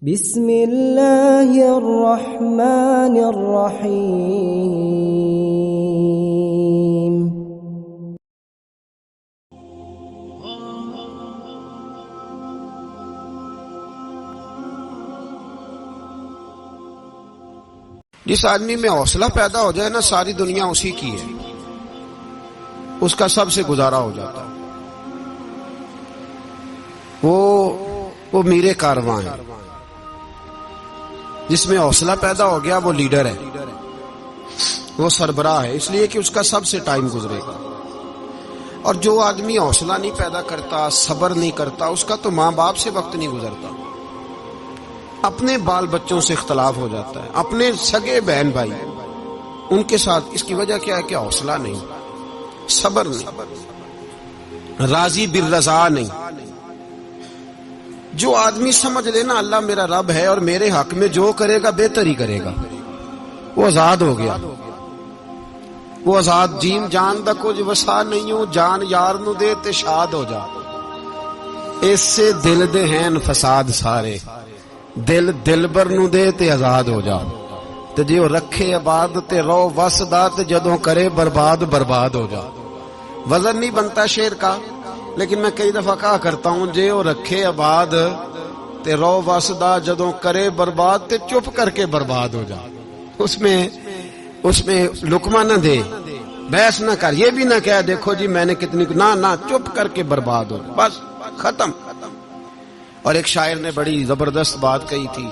بسم اللہ الرحمن الرحیم۔ جس آدمی میں حوصلہ پیدا ہو جائے نا، ساری دنیا اسی کی ہے، اس کا سب سے گزارا ہو جاتا ہے۔ وہ میرے کارواں ہے۔ جس میں حوصلہ پیدا ہو گیا وہ لیڈر ہے، وہ سربراہ ہے، اس لیے کہ اس کا سب سے ٹائم گزرے گا۔ اور جو آدمی حوصلہ نہیں پیدا کرتا، صبر نہیں کرتا، اس کا تو ماں باپ سے وقت نہیں گزرتا، اپنے بال بچوں سے اختلاف ہو جاتا ہے، اپنے سگے بہن بھائی ان کے ساتھ۔ اس کی وجہ کیا ہے کہ حوصلہ نہیں، صبر نہیں، راضی بالرضا نہیں۔ جو آدمی سمجھ لینا اللہ میرا رب ہے اور میرے حق میں جو کرے گا بہتر ہی کرے گا، وہ آزاد ہو گیا۔ وہ آزاد جیم جان دا کچھ وسا نہیں ہوں، جان یار نو دے تے شاد ہو جا۔ اس سے دل دے ہیں فساد سارے، دل دلبر نو دے تے آزاد ہو جا۔ تے جے وہ رکھے آباد تے رو وسدا، تے جدوں کرے برباد برباد ہو جا۔ وزن نہیں بنتا شعر کا، لیکن میں کئی دفعہ کہا کرتا ہوں، جے وہ رکھے آباد تے رو وسدا، جدوں کرے برباد تے چپ کر کے برباد ہو جا۔ اس میں لقمہ نہ دے، بحث نہ کر، یہ بھی نہ کہہ دیکھو جی میں نے کتنی، نہ چپ کر کے برباد ہو جا، بس ختم۔ اور ایک شاعر نے بڑی زبردست بات کہی تھی،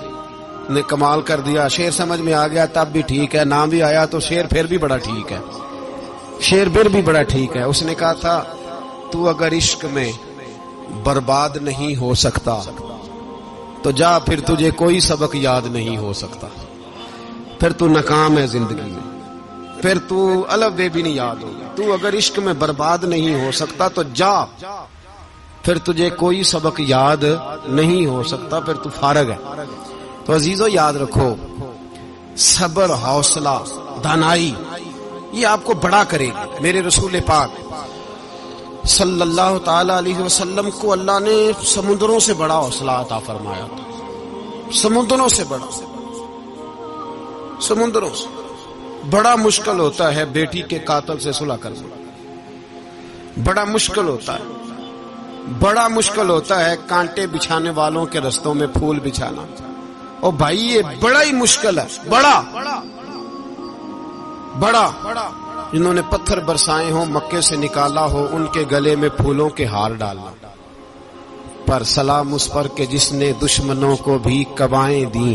نے کمال کر دیا۔ شعر سمجھ میں آ گیا تب بھی ٹھیک ہے، نہ بھی آیا تو شعر پھر بھی بڑا ٹھیک ہے، شعر پھر بھی بڑا ٹھیک ہے۔ اس نے کہا تھا، تو اگر عشق میں برباد نہیں ہو سکتا تو جا، پھر تجھے کوئی سبق یاد نہیں ہو سکتا، پھر تو ناکام ہے زندگی میں، پھر تو الف بے بھی نہیں یاد ہوگا۔ تو اگر عشق میں برباد نہیں ہو سکتا تو جا، پھر تجھے کوئی سبق یاد نہیں ہو سکتا، پھر تو فارغ ہے۔ تو عزیزو یاد رکھو، صبر، حوصلہ، دانائی، یہ آپ کو بڑا کرے گی۔ میرے رسول پاک صلی اللہ تعالی علیہ وسلم کو اللہ نے سمندروں سے بڑا حوصلہ عطا فرمایا تھا، سمندروں سے بڑا، سمندروں سے بڑا۔ مشکل ہوتا ہے بیٹی کے قاتل سے صلح کرنا، بڑا مشکل ہوتا ہے، بڑا مشکل ہوتا ہے کانٹے بچھانے والوں کے رستوں میں پھول بچھانا۔ اور بھائی یہ بڑا ہی مشکل ہے، بڑا بڑا۔ جنہوں نے پتھر برسائے ہوں، مکے سے نکالا ہو، ان کے گلے میں پھولوں کے ہار ڈالنا، پر سلام اس پر کہ جس نے دشمنوں کو بھی قبائیں دیں،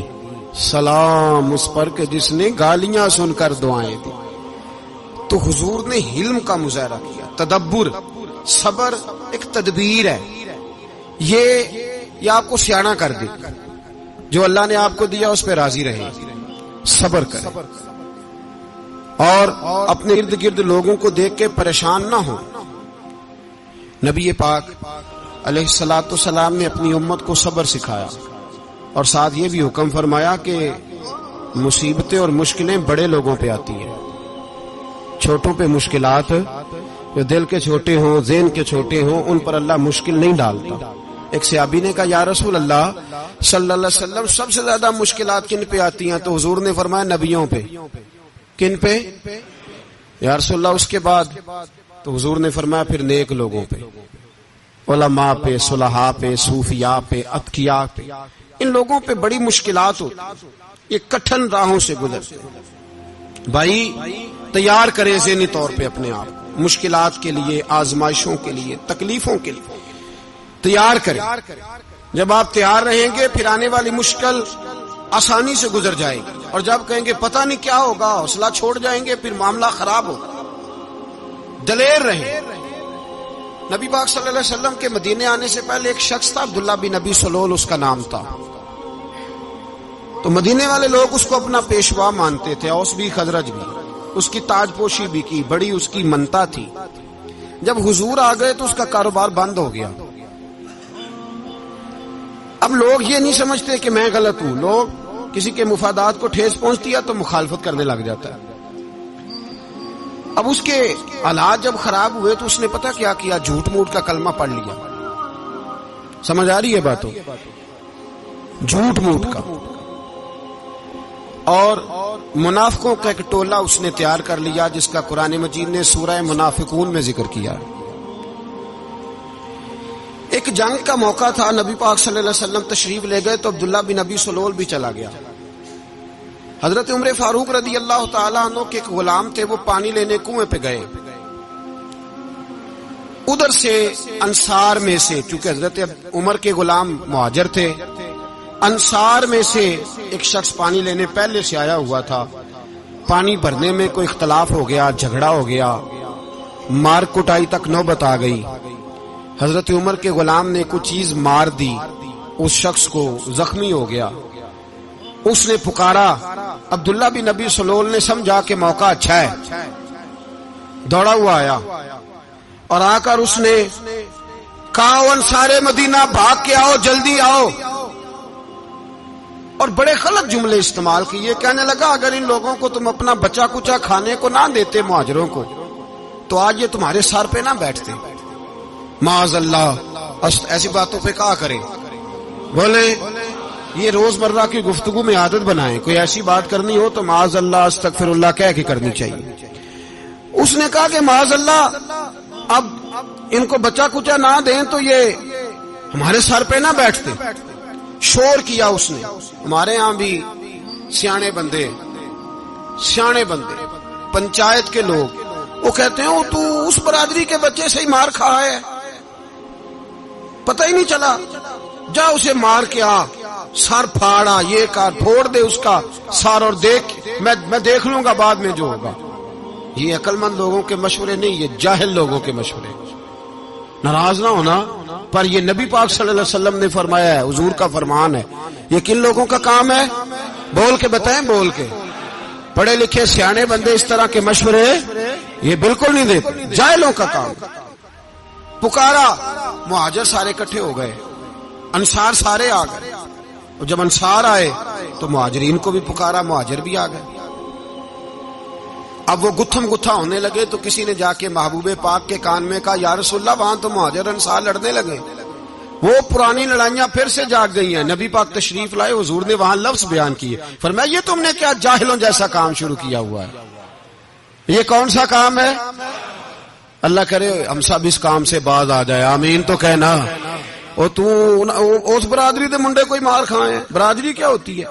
سلام اس پر کہ جس نے گالیاں سن کر دعائیں دی۔ تو حضور نے حلم کا مظاہرہ کیا، تدبر، صبر ایک تدبیر ہے، یہ آپ کو سیاںا کر دے۔ جو اللہ نے آپ کو دیا اس پہ راضی رہے، صبر کرے، اور اپنے ارد گرد لوگوں کو دیکھ کے پریشان نہ ہو۔ نبی پاک علیہ الصلوۃ والسلام نے اپنی امت کو صبر سکھایا، اور ساتھ یہ بھی حکم فرمایا کہ مصیبتیں اور مشکلیں بڑے لوگوں پہ آتی ہیں، چھوٹوں پہ مشکلات، جو دل کے چھوٹے ہوں، ذہن کے چھوٹے ہوں، ان پر اللہ مشکل نہیں ڈالتا۔ ایک صحابی نے کہا، یا رسول اللہ صلی اللہ علیہ وسلم، سب سے زیادہ مشکلات کن پہ آتی ہیں؟ تو حضور نے فرمایا نبیوں پہ۔ کن پہ یا رسول اللہ؟ اس کے بعد تو حضور نے فرمایا پھر نیک لوگوں پہ، علماء پہ، صلحاء پہ، صوفیاء پہ، اتقیاء پہ۔ ان لوگوں پہ بڑی مشکلات ہوتی، یہ کٹھن راہوں سے گزرتے۔ بھائی تیار کریں ذہنی طور پہ اپنے آپ مشکلات کے لیے، آزمائشوں کے لیے، تکلیفوں کے لیے تیار کریں۔ جب آپ تیار رہیں گے پھر آنے والی مشکل آسانی سے گزر جائے گی، اور جب کہیں گے پتہ نہیں کیا ہوگا، حوصلہ چھوڑ جائیں گے، پھر معاملہ خراب ہوگا۔ دلیر رہیں۔ نبی پاک صلی اللہ علیہ وسلم کے مدینے آنے سے پہلے ایک شخص تھا، عبداللہ بن ابی سلول اس کا نام تھا۔ تو مدینے والے لوگ اس کو اپنا پیشوا مانتے تھے، اوس بھی خزرج بھی، اس کی تاج پوشی بھی کی، بڑی اس کی منتا تھی۔ جب حضور آ گئے تو اس کا کاروبار بند ہو گیا۔ اب لوگ یہ نہیں سمجھتے کہ میں غلط ہوں، لوگ کسی کے مفادات کو ٹھیس پہنچتی ہے تو مخالفت کرنے لگ جاتا ہے۔ اب اس کے حالات جب خراب ہوئے تو اس نے پتہ کیا کیا، جھوٹ موٹ کا کلمہ پڑھ لیا۔ سمجھ آ رہی ہے باتوں؟ جھوٹ موٹ کا، اور منافقوں کا ایک ٹولہ اس نے تیار کر لیا جس کا قرآن مجید نے سورہ منافقون میں ذکر کیا۔ ایک جنگ کا موقع تھا، نبی پاک صلی اللہ علیہ وسلم تشریف لے گئے تو عبداللہ بن ابی سلول بھی چلا گیا۔ حضرت عمر فاروق رضی اللہ تعالیٰ عنہ کے ایک غلام تھے، وہ پانی لینے کنویں پہ گئے۔ ادھر سے انصار میں سے، چونکہ حضرت عمر کے غلام مہاجر تھے، انصار میں سے ایک شخص پانی لینے پہلے سے آیا ہوا تھا۔ پانی بھرنے میں کوئی اختلاف ہو گیا، جھگڑا ہو گیا، مار کٹائی تک نوبت آ گئی۔ حضرت عمر کے غلام نے کچھ چیز مار دی، اس شخص کو زخمی ہو گیا۔ اس نے پکارا، عبداللہ بن ابی سلول نے سمجھا کہ موقع اچھا ہے، دوڑا ہوا آیا اور آ کر اس نے کہا، انصار مدینہ بھاگ کے آؤ، جلدی آؤ، اور بڑے غلط جملے استعمال کیے۔ کہنے لگا اگر ان لوگوں کو تم اپنا بچا کچا کھانے کو نہ دیتے مہاجروں کو تو آج یہ تمہارے سر پہ نہ بیٹھتے۔ معاذ اللہ، ایسی باتوں پہ کہا کریں، بولے یہ روزمرہ کی گفتگو میں عادت بنائیں، کوئی ایسی بات کرنی ہو تو معاذ اللہ استغفر اللہ کہہ کے کرنی چاہیے۔ اس نے کہا کہ معاذ اللہ اب ان کو بچا کچا نہ دیں تو یہ ہمارے سر پہ نہ بیٹھتے۔ شور کیا اس نے۔ ہمارے ہاں بھی سیانے بندے پنچایت کے لوگ وہ کہتے ہیں تو اس برادری کے بچے سے ہی مار کھا ہے، پتہ ہی نہیں چلا، جا اسے مار کے آ، سر پھاڑا، یہ کار پھوڑ دے اس کا سر، اور دیکھ میں دیکھ لوں گا بعد میں جو ہوگا۔ یہ عقل مند لوگوں کے مشورے نہیں، یہ جاہل لوگوں کے مشورے۔ ناراض نہ ہونا، پر یہ نبی پاک صلی اللہ علیہ وسلم نے فرمایا ہے، حضور کا فرمان ہے۔ یہ کن لوگوں کا کام ہے؟ بول کے بتائیں، بول کے۔ پڑھے لکھے سیانے بندے اس طرح کے مشورے یہ بالکل نہیں دیتے، جاہلوں کا کام۔ پکارا، مہاجر سارے اکٹھے ہو گئے، انصار سارے آ گئے، اور جب انصار آئے تو مہاجرین کو بھی پکارا، مہاجر بھی آ گئے۔ اب وہ گتھم گتھا ہونے لگے تو کسی نے جا کے محبوب پاک کے کان میں کہا، یا رسول اللہ وہاں تو مہاجر انصار لڑنے لگے، وہ پرانی لڑائیاں پھر سے جاگ گئی ہیں۔ نبی پاک تشریف لائے، حضور نے وہاں لفظ بیان کیے، فرمایا یہ تم نے کیا جاہلوں جیسا کام شروع کیا ہوا ہے؟ یہ کون سا کام ہے؟ اللہ کرے ہم سب اس کام سے باز آ جائے، آمین تو کہنا۔ اور تو اس برادری دے منڈے کوئی مار کھائے، برادری کیا ہوتی ہے؟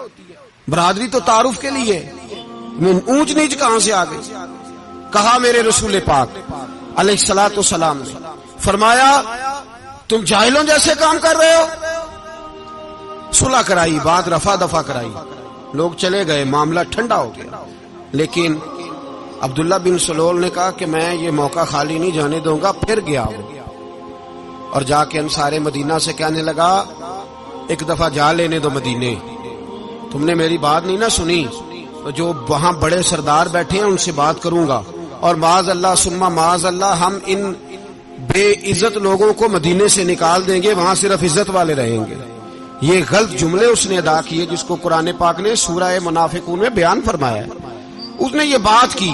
برادری تو تعارف کے لیے، اونچ نیچ کہاں سے آ گئی؟ کہا میرے رسول پاک علیہ الصلوۃ والسلام نے فرمایا تم جاہلوں جیسے کام کر رہے ہو۔ صلح کرائی، بات رفع دفع کرائی، لوگ چلے گئے، معاملہ ٹھنڈا ہو گیا۔ لیکن عبداللہ بن سلول نے کہا کہ میں یہ موقع خالی نہیں جانے دوں گا۔ پھر گیا وہ اور جا کے انصار مدینہ سے کہنے لگا، ایک دفعہ جا لینے دو مدینے، تم نے میری بات نہیں نہ سنی تو جو وہاں بڑے سردار بیٹھے ہیں ان سے بات کروں گا، اور معاذ اللہ ثم معاذ اللہ ہم ان بے عزت لوگوں کو مدینے سے نکال دیں گے، وہاں صرف عزت والے رہیں گے۔ یہ غلط جملے اس نے ادا کیے جس کو قرآن پاک نے سورہ منافقون میں بیان فرمایا ہے۔ اس نے یہ بات کی،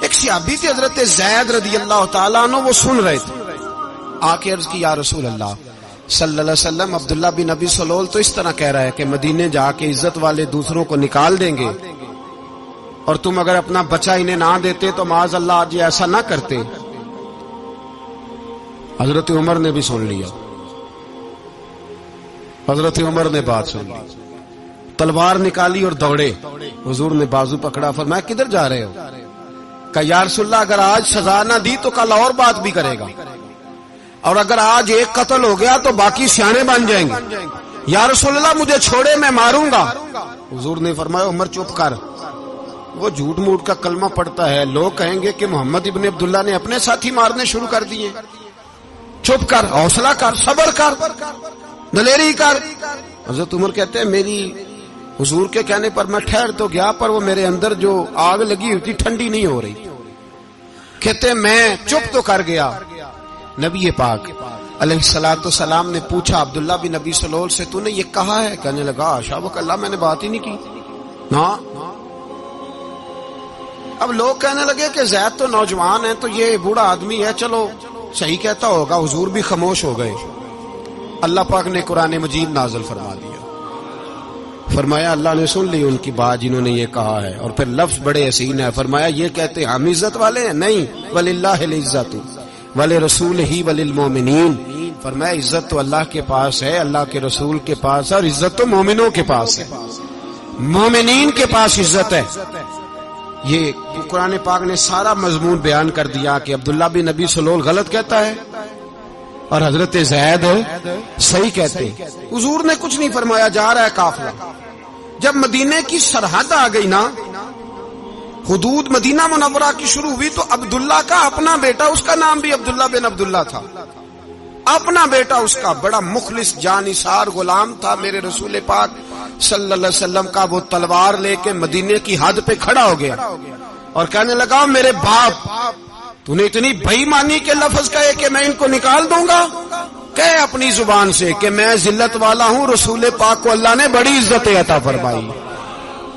ایک صحابی تھے حضرت زید رضی اللہ تعالیٰ عنہ، وہ سن رہے تھے، آ کے عرض کی یا رسول اللہ صلی اللہ علیہ وسلم، عبداللہ بن ابی سلول تو اس طرح کہہ رہا ہے کہ مدینے جا کے عزت والے دوسروں کو نکال دیں گے، اور تم اگر اپنا بچہ انہیں نہ دیتے تو معاذ اللہ آج یہ ایسا نہ کرتے۔ حضرت عمر نے بھی سن لیا، حضرت عمر نے بات سن لی، تلوار نکالی اور دوڑے۔ حضور نے بازو پکڑا، فرمایا کدھر جا رہے ہو؟ کہا یا رسول اللہ اگر آج سزا نہ دی تو کل اور بات بھی کرے گا، اور اگر آج ایک قتل ہو گیا تو باقی سیانے بن جائیں گے۔ یا رسول اللہ مجھے چھوڑے، میں ماروں گا۔ حضور نے فرمایا عمر چپ کر، وہ جھوٹ موٹ کا کلمہ پڑتا ہے، لوگ کہیں گے کہ محمد ابن عبداللہ نے اپنے ساتھی مارنے شروع کر دیے، چپ کر، حوصلہ کر، صبر کر، دلیری کر۔ حضرت عمر کہتے ہیں میری حضور کے کہنے پر میں ٹھہر تو گیا، پر وہ میرے اندر جو آگ لگی ہوئی تھی ٹھنڈی نہیں ہو رہی۔ کہتے ہیں میں چپ تو کر گیا۔ نبی پاک علیہ الصلوۃ والسلام نے پوچھا عبداللہ بن ابی سلول سے، تو نے یہ کہا ہے؟ کہنے لگا حاشا وکلا، میں نے بات ہی نہیں کی نا۔ اب لوگ کہنے لگے کہ زید تو نوجوان ہے تو یہ بوڑھا آدمی ہے، چلو صحیح کہتا ہوگا۔ حضور بھی خاموش ہو گئے۔ اللہ پاک نے قرآن مجید نازل فرما دیا، فرمایا اللہ نے سن لی ان کی بات جنہوں نے یہ کہا ہے، اور پھر لفظ بڑے حسین ہے، فرمایا یہ کہتے ہیں ہم عزت والے ہیں؟ نہیں، وللہ العزت ولرسولہ وللمؤمنین، فرمایا عزت تو اللہ کے پاس ہے، اللہ کے رسول کے پاس ہے، اور عزت تو مومنوں کے پاس ہے، مومنین کے پاس عزت ہے۔ یہ قرآن پاک نے سارا مضمون بیان کر دیا کہ عبداللہ بن نبی سلول غلط کہتا ہے اور حضرت زید صحیح کہتے ہیں۔ حضور نے کچھ نہیں فرمایا، جا رہا ہے قافلہ، جب مدینے کی سرحد آ گئی نا، حدود مدینہ منورہ کی شروع ہوئی، تو عبداللہ کا اپنا بیٹا، اس کا نام بھی عبداللہ بن عبداللہ تھا، اپنا بیٹا اس کا بڑا مخلص جانثار غلام تھا میرے رسول پاک صلی اللہ علیہ وسلم کا، وہ تلوار لے کے مدینے کی حد پہ کھڑا ہو گیا اور کہنے لگا میرے باپ تو نے اتنی بے ایمانی کے لفظ کہے کہ میں ان کو نکال دوں گا، کہے اپنی زبان سے کہ میں ذلت والا ہوں، رسول پاک کو اللہ نے بڑی عزت عطا فرمائی،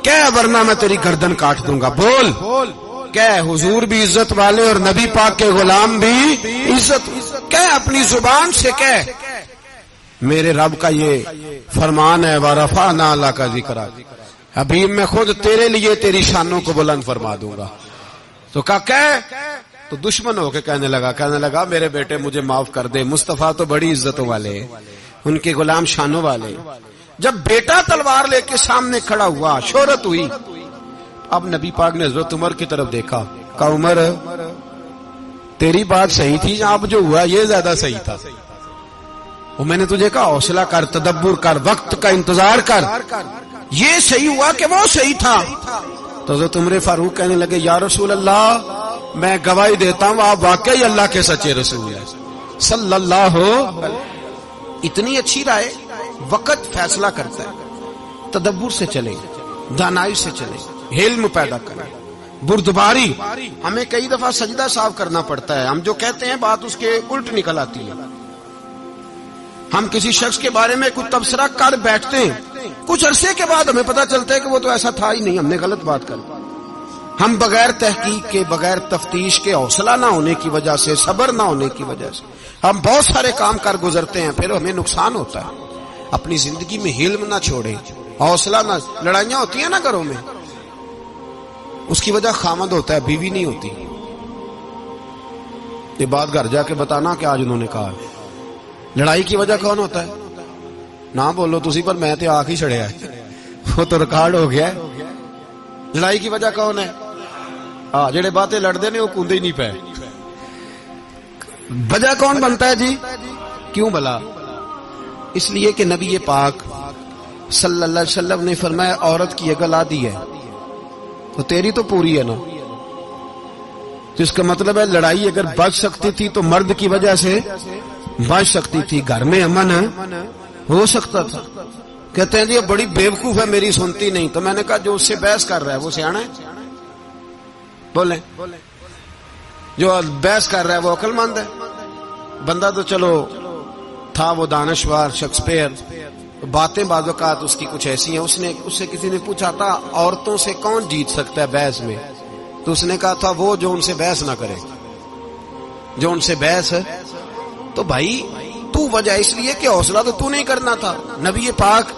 کہے ورنہ میں تیری گردن کاٹ دوں گا، بول کہے حضور بھی عزت والے اور نبی پاک کے غلام بھی عزت، کہے اپنی زبان سے کہے میرے رب کا یہ فرمان ہے وَرَفَعْنَا لَكَ ذِكْرَكَ، حبیب میں خود تیرے لیے تیری شانوں کو بلند فرما دوں گا۔ تو کہا تو دشمن ہو کے کہنے لگا میرے بیٹے مجھے معاف کر دے، مصطفیٰ تو بڑی عزتوں والے، ان کے غلام شانوں والے۔ جب بیٹا تلوار لے کے سامنے کھڑا ہوا، شہرت ہوئی، اب نبی پاک نے حضرت عمر کی طرف دیکھا، کہا عمر تیری بات صحیح تھی، اب جو ہوا یہ زیادہ صحیح تھا، وہ میں نے تجھے کہا حوصلہ کر، تدبر کر، وقت کا انتظار کر، یہ صحیح ہوا کہ وہ صحیح تھا۔ تو حضرت عمر فاروق کہنے لگے یا رسول اللہ میں گواہی دیتا ہوں آپ واقعی اللہ کے سچے رسول ہیں صلی اللہ علیہ۔ اتنی اچھی رائے، وقت فیصلہ کرتا ہے، تدبر سے چلے، دانائی سے چلے، علم پیدا کریں، بردباری۔ ہمیں کئی دفعہ سجدہ صاف کرنا پڑتا ہے، ہم جو کہتے ہیں بات اس کے الٹ نکل آتی ہے، ہم کسی شخص کے بارے میں کچھ تبصرہ کر بیٹھتے ہیں، کچھ عرصے کے بعد ہمیں پتہ چلتا ہے کہ وہ تو ایسا تھا ہی نہیں، ہم نے غلط بات کر۔ ہم بغیر تحقیق کے، بغیر تفتیش کے، حوصلہ نہ ہونے کی وجہ سے، صبر نہ ہونے کی وجہ سے ہم بہت سارے کام کر گزرتے ہیں، پھر ہمیں نقصان ہوتا ہے۔ اپنی زندگی میں حلم نہ چھوڑیں، حوصلہ نہ، لڑائیاں ہوتی ہیں نا گھروں میں، اس کی وجہ خامد ہوتا ہے، بیوی نہیں ہوتی۔ یہ بات گھر جا کے بتانا کہ آج انہوں نے کہا لڑائی کی وجہ کون ہوتا ہے، نہ بولو تسی پر میں تے آنکھ ہی چھڑیا ہے، وہ تو ریکارڈ ہو گیا ہے۔ لڑائی کی وجہ کون ہے؟ جڑے باتیں لڑتے نے وہ کوندے ہی نہیں پے۔ وجہ کون بنتا ہے جی؟ کیوں بلا؟ اس لیے کہ نبی پاک صلی اللہ علیہ وسلم نے فرمایا عورت کی اگل آدھی ہے تو تیری تو پوری ہے نا، جس کا مطلب ہے لڑائی اگر بچ سکتی تھی تو مرد کی وجہ سے بچ سکتی تھی، گھر میں امن ہو سکتا تھا۔ کہتے ہیں جی بڑی بیوقوف ہے میری سنتی نہیں، تو میں نے کہا جو اس سے بحث کر رہا ہے وہ سیانا ہے، بولیں جو بحث کر رہا ہے وہ عقل مند ہے؟ بندہ تو چلو تھا وہ دانشور شیکسپیئر، باتیں بعض اوقات اس کی کچھ ایسی ہیں، اس سے کسی نے پوچھا تھا عورتوں سے کون جیت سکتا ہے بحث میں، تو اس نے کہا تھا وہ جو ان سے بحث نہ کرے، جو ان سے بحث ہے۔ تو بھائی تو وجہ اس لیے کہ حوصلہ تو نہیں کرنا تھا۔ نبی پاک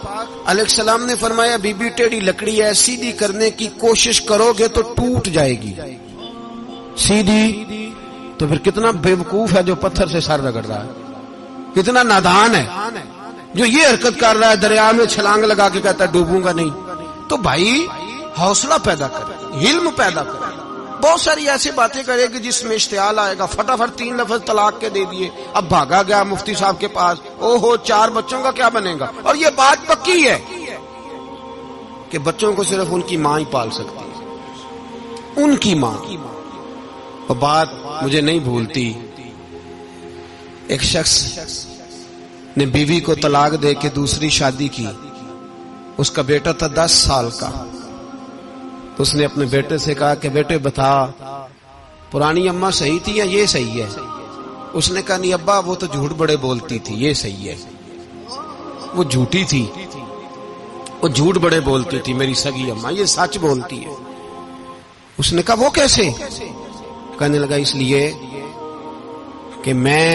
علیہ السلام نے فرمایا بی بی ٹیڑھی لکڑی ہے، سیدھی کرنے کی کوشش کرو گے تو ٹوٹ جائے گی، سیدھی تو پھر کتنا بیوقوف ہے جو پتھر سے سر رگڑ رہا ہے، کتنا نادان ہے جو یہ حرکت کر رہا ہے، دریا میں چھلانگ لگا کے کہتا ہے ڈوبوں گا نہیں۔ تو بھائی حوصلہ پیدا کرے، علم پیدا کرے، بہت ساری ایسی باتیں کرے گی جس میں اشتعال آئے گا، فٹافٹ 3 لفظ طلاق کے دے دیے، اب بھاگا گیا مفتی صاحب کے پاس، او ہو 4 بچوں کا کیا بنے گا؟ اور یہ بات پکی ہے کہ بچوں کو صرف ان کی ماں ہی پال سکتی ہے، ان کی ماں۔ اور بات مجھے نہیں بھولتی، ایک شخص نے بیوی کو طلاق دے کے دوسری شادی کی، اس کا بیٹا تھا 10 سال کا، تو اس نے اپنے بیٹے سے کہا کہ بیٹے بتا پرانی اماں صحیح تھی یا یہ صحیح ہے؟ اس نے کہا نہیں ابا وہ تو جھوٹ بڑے بولتی تھی، یہ صحیح ہے۔ وہ جھوٹی تھی، وہ جھوٹ بڑے بولتی تھی میری سگی اماں، یہ سچ بولتی ہے۔ اس نے کہا وہ کیسے؟ کہنے لگا اس لیے کہ میں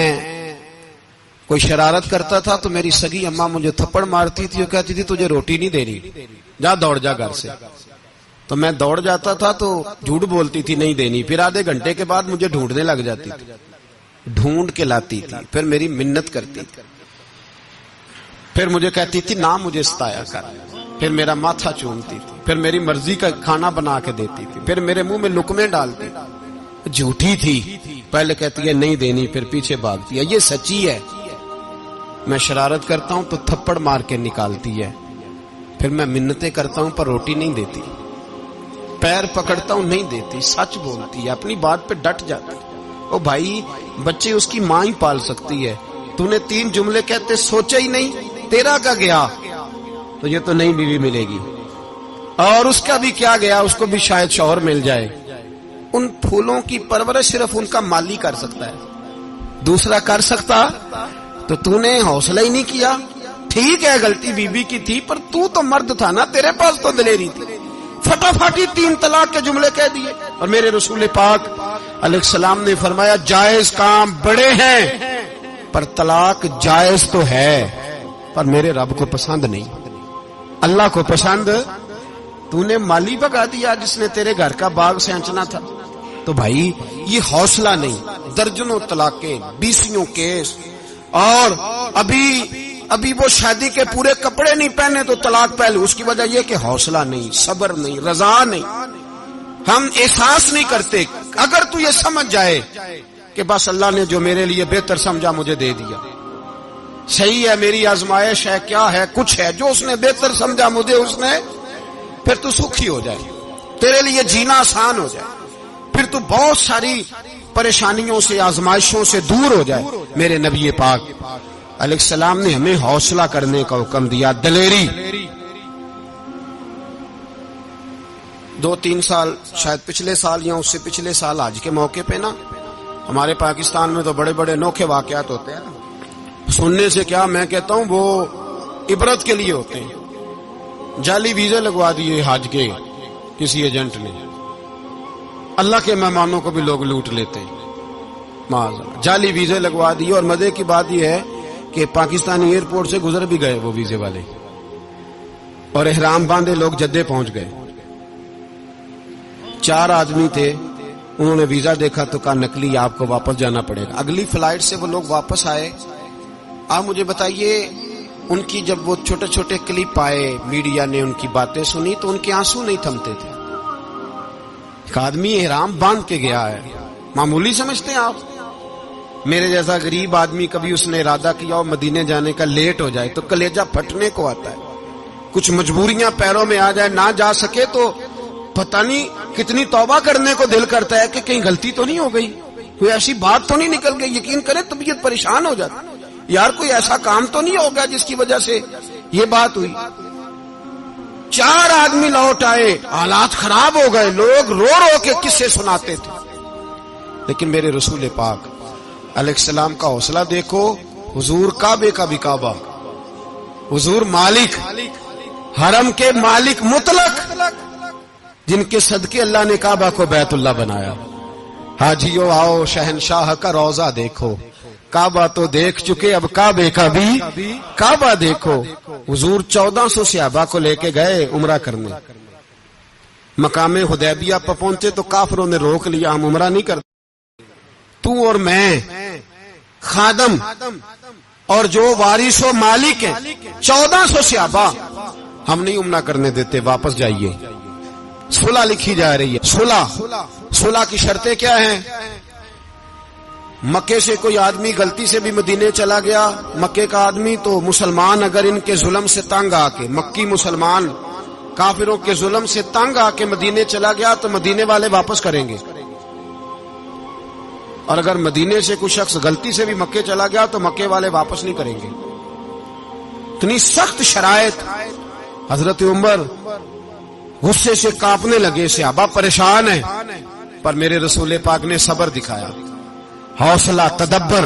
کوئی شرارت کرتا تھا تو میری سگی اماں مجھے تھپڑ مارتی تھی اور کہتی تھی تجھے روٹی نہیں دینی، جا دوڑ جا گھر سے. تو میں دوڑ جاتا تھا تو جھوٹ بولتی تھی نہیں دینی، پھر آدھے گھنٹے کے بعد مجھے ڈھونڈنے لگ جاتی تھی، ڈھونڈ کے لاتی تھی، پھر میری منت کرتی تھی، پھر مجھے کہتی تھی نہ مجھے ستایا کر، پھر میرا ماتھا چومتی تھی، پھر میری مرضی کا کھانا بنا کے دیتی تھی، پھر میرے منہ میں لقمے ڈالتی تھی. جھوٹی تھی، پہلے کہتی ہے نہیں دینی، پھر پیچھے بھاگتی ہے. یہ سچی ہے. میں شرارت کرتا ہوں تو تھپڑ مار کے نکالتی ہے، پھر میں منتیں کرتا ہوں پر روٹی نہیں دیتی، پیر پکڑتا ہوں نہیں دیتی. سچ بولتی ہے، اپنی بات پہ ڈٹ جاتی. او بھائی بچے اس کی ماں ہی پال سکتی ہے، تو نے 3 جملے کہتے سوچا ہی نہیں، تیرا کا گیا تو یہ تو نئی بیوی ملے گی، اور اس کا بھی کیا گیا، اس کو بھی شاید شوہر مل جائے. ان پھولوں کی پرورش صرف ان کا مالی کر سکتا ہے، دوسرا کر سکتا؟ تو نے حوصلہ ہی نہیں کیا. ٹھیک ہے غلطی بی بی کی تھی، پر تو مرد تھا نا، تیرے پاس تو دلیری تھی. فٹافٹی 3 طلاق کے جملے کہہ دیے. اور میرے رسول پاک علیہ السلام نے فرمایا جائز کام بڑے ہیں، پر طلاق جائز تو ہے، پر میرے رب کو پسند نہیں، اللہ کو پسند. تو نے مالی بگا دیا جس نے تیرے گھر کا باغ سینچنا تھا. تو بھائی یہ حوصلہ نہیں. درجنوں طلاقیں، 20 کیس، اور ابھی وہ شادی کے پورے کپڑے نہیں پہنے تو طلاق پہلے. اس کی وجہ یہ کہ حوصلہ نہیں، صبر نہیں، رضا نہیں. ہم احساس نہیں کرتے. اگر تو یہ سمجھ جائے کہ بس اللہ نے جو میرے لیے بہتر سمجھا مجھے دے دیا، صحیح ہے، میری آزمائش ہے، کیا ہے، کچھ ہے، جو اس نے بہتر سمجھا مجھے اس نے، پھر تو سکھی ہو جائے، تیرے لیے جینا آسان ہو جائے، پھر تو بہت ساری پریشانیوں سے، آزمائشوں سے دور ہو جائے. میرے نبی پاک علیہ السلام نے ہمیں حوصلہ کرنے کا حکم دیا، دلیری. 2-3 سال شاید پچھلے سال یا اس سے پچھلے سال حج کے موقع پہ نا، ہمارے پاکستان میں تو بڑے بڑے انوکھے واقعات ہوتے ہیں. سننے سے کیا، میں کہتا ہوں وہ عبرت کے لیے ہوتے ہیں. جعلی ویزے لگوا دیے حج کے کسی ایجنٹ نے، اللہ کے مہمانوں کو بھی لوگ لوٹ لیتے ہیں. معاذ جعلی ویزے لگوا دیے. اور مزے کی بات یہ ہے کہ پاکستانی ایئرپورٹ سے گزر بھی گئے وہ ویزے والے، اور احرام باندھے لوگ جدے پہنچ گئے. 4 آدمی تھے، انہوں نے ویزا دیکھا تو کہا نکلی، آپ کو واپس جانا پڑے گا. اگلی فلائٹ سے وہ لوگ واپس آئے. آپ مجھے بتائیے ان کی جب وہ چھوٹے چھوٹے کلپ آئے، میڈیا نے ان کی باتیں سنی تو ان کے آنسو نہیں تھمتے تھے. ایک آدمی احرام باندھ کے گیا ہے، معمولی سمجھتے ہیں آپ؟ میرے جیسا غریب آدمی کبھی اس نے ارادہ کیا اور مدینے جانے کا لیٹ ہو جائے تو کلیجہ پھٹنے کو آتا ہے. کچھ مجبوریاں پیروں میں آ جائے، نہ جا سکے تو پتہ نہیں کتنی توبہ کرنے کو دل کرتا ہے کہ کہیں غلطی تو نہیں ہو گئی، کوئی ایسی بات تو نہیں نکل گئی. یقین کریں طبیعت پریشان ہو جاتی، یار کوئی ایسا کام تو نہیں ہوگا جس کی وجہ سے یہ بات ہوئی. 4 آدمی لوٹ آئے، حالات خراب ہو گئے، لوگ رو رو کے قصے سناتے تھے. لیکن میرے رسول پاک علیہ السلام کا حوصلہ دیکھو. حضور کعبے کا بھی کعبہ، حضور مالک، حرم کے مالک مطلق، جن کے صدقے اللہ نے کعبہ کو بیت اللہ بنایا. حاجیو آؤ شہنشاہ کا روضہ دیکھو، کعبہ تو دیکھ چکے، اب کعبے کا بھی کعبہ دیکھو. حضور 1400 صحابہ کو لے کے گئے عمرہ کرنے. مقام حدیبیہ پر پہنچے تو کافروں نے روک لیا، ہم عمرہ نہیں کرتے. تو اور میں خادم اور جو وارث و مالک ہیں 1400 صحابہ، ہم نہیں عمرہ کرنے دیتے، واپس جائیے. صلح لکھی جا رہی ہے. صلح کی شرطیں کیا ہیں؟ مکے سے کوئی آدمی غلطی سے بھی مدینے چلا گیا، مکے کا آدمی، تو مسلمان اگر ان کے ظلم سے تنگ آ کے، مکی مسلمان کافروں کے ظلم سے تنگ آ کے مدینے چلا گیا تو مدینے والے واپس کریں گے. اور اگر مدینے سے کوئی شخص غلطی سے بھی مکے چلا گیا تو مکے والے واپس نہیں کریں گے. اتنی سخت شرائط. حضرت عمر غصے سے کانپنے لگے، صحابہ پریشان ہیں، پر میرے رسول پاک نے صبر دکھایا، حوصلہ، تدبر.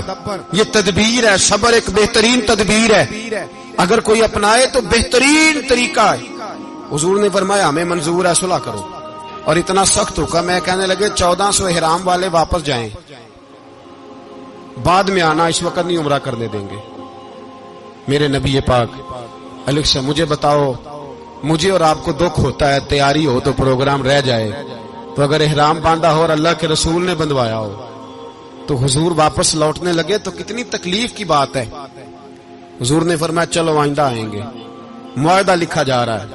یہ تدبیر ہے، صبر ایک بہترین تدبیر ہے. اگر کوئی اپنائے تو بہترین طریقہ ہے. حضور نے فرمایا ہمیں منظور ہے، صلح کرو. اور اتنا سخت حکم ہے، کہنے لگے 1400 احرام والے واپس جائیں، بعد میں آنا، اس وقت نہیں عمرہ کرنے دیں گے. میرے نبی پاک علیہ السلام مجھے بتاؤ، مجھے اور آپ کو دکھ ہوتا ہے تیاری ہو تو پروگرام رہ جائے، تو اگر احرام باندھا ہو اور اللہ کے رسول نے بندھوایا ہو تو حضور واپس لوٹنے لگے تو کتنی تکلیف کی بات ہے۔ حضور نے فرمایا چلو آئندہ آئیں گے۔ معاہدہ لکھا جا رہا ہے،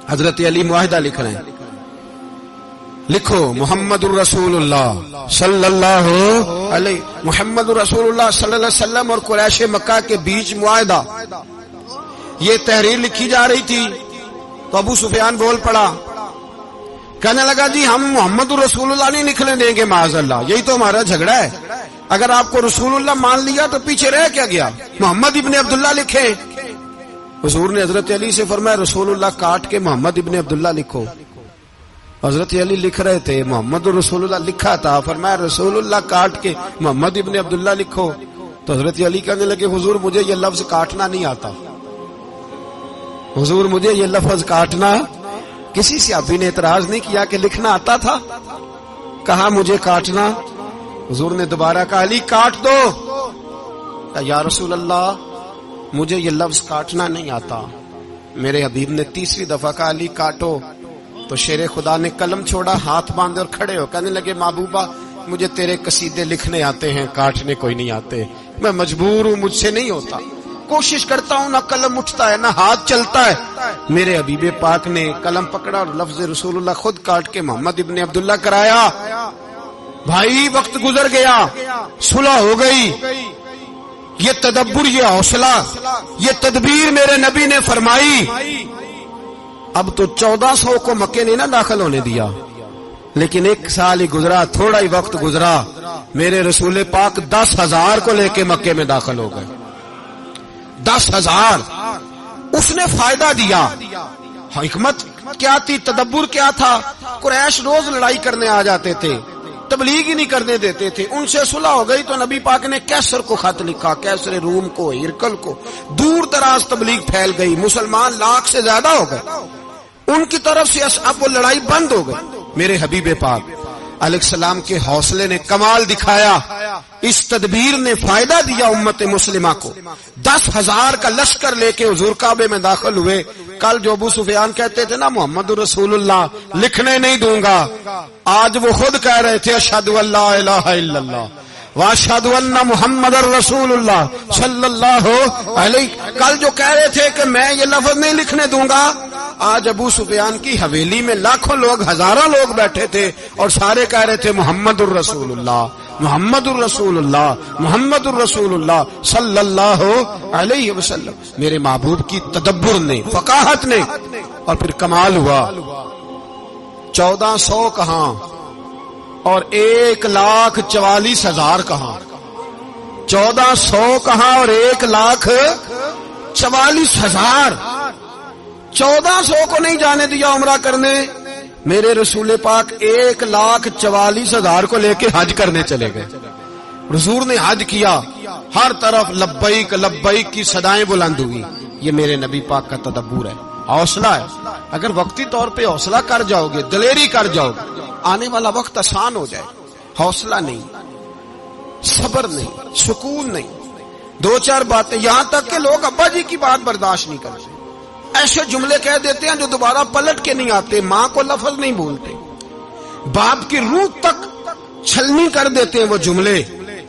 حضرت علی معاہدہ لکھ رہے ہیں، لکھو محمد الرسول اللہ صلی اللہ علیہ محمد الرسول اللہ صلی اللہ علیہ وسلم اور قریش مکہ کے بیچ معاہدہ۔ یہ تحریر لکھی جا رہی تھی تو ابو سفیان بول پڑا، کہنے لگا جی ہم محمد الرسول اللہ نہیں لکھنے دیں گے معاذ اللہ، یہی تو ہمارا جھگڑا ہے۔ اگر آپ کو رسول اللہ مان لیا تو پیچھے رہ کیا گیا، محمد ابن عبداللہ لکھے۔ حضور نے حضرت علی سے فرمایا رسول اللہ کاٹ کے محمد ابن عبداللہ لکھو۔ حضرت علی لکھ رہے تھے، محمد رسول اللہ لکھا تھا، فرمایا رسول اللہ کاٹ کے محمد ابن عبداللہ لکھو۔ تو حضرت علی کہنے لگے حضور مجھے یہ لفظ کاٹنا نہیں آتا، حضور مجھے یہ لفظ کاٹنا۔ کسی صحابی نے اعتراض نہیں کیا کہ لکھنا آتا تھا، کہا مجھے کاٹنا۔ حضور نے دوبارہ کہا علی کاٹ دو۔ کہا یا رسول اللہ مجھے یہ لفظ کاٹنا نہیں آتا۔ میرے حبیب نے تیسری دفعہ کہا علی کاٹو، تو شیر خدا نے قلم چھوڑا، ہاتھ باندھے اور کھڑے ہو کہنے لگے محبوبہ مجھے تیرے قصیدے لکھنے آتے ہیں، کاٹنے کوئی نہیں آتے، میں مجبور ہوں، مجھ سے نہیں ہوتا، کوشش کرتا ہوں، نہ قلم اٹھتا ہے نہ ہاتھ چلتا ہے۔ میرے حبیب پاک نے قلم پکڑا اور لفظ رسول اللہ خود کاٹ کے محمد ابن عبداللہ کرایا۔ بھائی وقت گزر گیا، صلح ہو گئی، یہ تدبر، یہ حوصلہ، یہ تدبیر میرے نبی نے فرمائی۔ اب تو 1400 کو مکے نے نہ داخل ہونے دیا، لیکن 1 سال ہی گزرا، تھوڑا ہی وقت گزرا، میرے رسول پاک 10,000 کو لے کے مکے میں داخل ہو گئے۔ 10,000 اس نے فائدہ دیا۔ حکمت کیا تھی، تدبر کیا تھا؟ قریش روز لڑائی کرنے آ جاتے تھے، تبلیغ ہی نہیں کرنے دیتے تھے، ان سے صلح ہو گئی تو نبی پاک نے کیسر کو خط لکھا، کیسر روم کو، ہرکل کو، دور دراز تبلیغ پھیل گئی، مسلمان 100,000 سے زیادہ ہو گئے، ان کی طرف سے اب وہ لڑائی بند ہو گئی۔ میرے حبیب پاک علیہ السلام کے حوصلے نے کمال دکھایا، اس تدبیر نے فائدہ دیا امت مسلمہ کو۔ 10,000 کا لشکر لے کے حضور کعبے میں داخل ہوئے۔ کل جو ابو سفیان کہتے تھے نا محمد رسول اللہ لکھنے نہیں دوں گا، آج وہ خود کہہ رہے تھے اشہد ان لا الہ الا اللہ واشہد ان محمد رسول اللہ صلی اللہ علیہ۔ کل جو کہہ رہے تھے کہ میں یہ لفظ نہیں لکھنے دوں گا، آج ابو سفیان کی حویلی میں لاکھوں لوگ، ہزاروں لوگ بیٹھے تھے اور سارے کہہ رہے تھے محمد الرسول اللہ محمد الرسول اللہ محمد الرسول اللہ صلی اللہ علیہ وسلم۔ میرے محبوب کی تدبر نے، فقاہت نے، اور پھر کمال ہوا۔ 1400 کہاں اور 1,44,000 کہاں، 1400 کہاں اور 1,44,000۔ 1400 کو نہیں جانے دیا عمرہ کرنے، میرے رسول پاک 1,44,000 کو لے کے حج کرنے چلے گئے۔ حضور نے حج کیا، ہر طرف لبیک لبیک کی صدائیں بلند ہوئی۔ یہ میرے نبی پاک کا تدبر ہے، حوصلہ ہے۔ اگر وقتی طور پہ حوصلہ کر جاؤ گے، دلیری کر جاؤ گے، آنے والا وقت آسان ہو جائے۔ حوصلہ نہیں، صبر نہیں، سکون نہیں، 2-4 باتیں، یہاں تک کہ لوگ ابا جی کی بات برداشت نہیں کرتے، ایسے جملے کہہ دیتے ہیں جو دوبارہ پلٹ کے نہیں آتے، ماں کو لفظ نہیں بولتے، باپ کی روح تک چھلنی کر دیتے ہیں وہ جملے،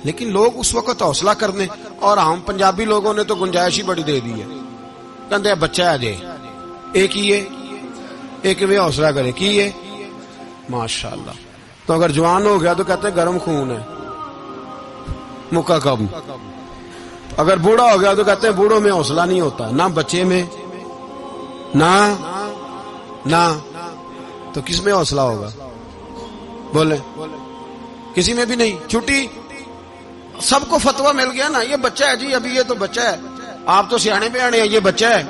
لیکن لوگ اس وقت حوصلہ کرنے، اور ہم پنجابی لوگوں نے تو گنجائش ہی بڑی دے دی ہے، کہتے ہیں بچہ ہے جے ایک ہی ہے، ایک میں حوصلہ کرے کی ہے ماشاءاللہ۔ تو اگر جوان ہو گیا تو کہتے ہیں گرم خون ہے، مکہ کم۔ اگر بوڑھا ہو گیا تو کہتے ہیں بوڑھوں میں حوصلہ نہیں ہوتا، نہ بچے میں نہ تو کس میں حوصلہ ہوگا؟ بولے کسی میں بھی نہیں۔ چھٹی سب کو فتویٰ مل گیا نا، یہ بچہ ہے جی، ابھی یہ تو بچہ ہے، آپ تو سیانے بیانے ہیں، یہ بچہ ہے۔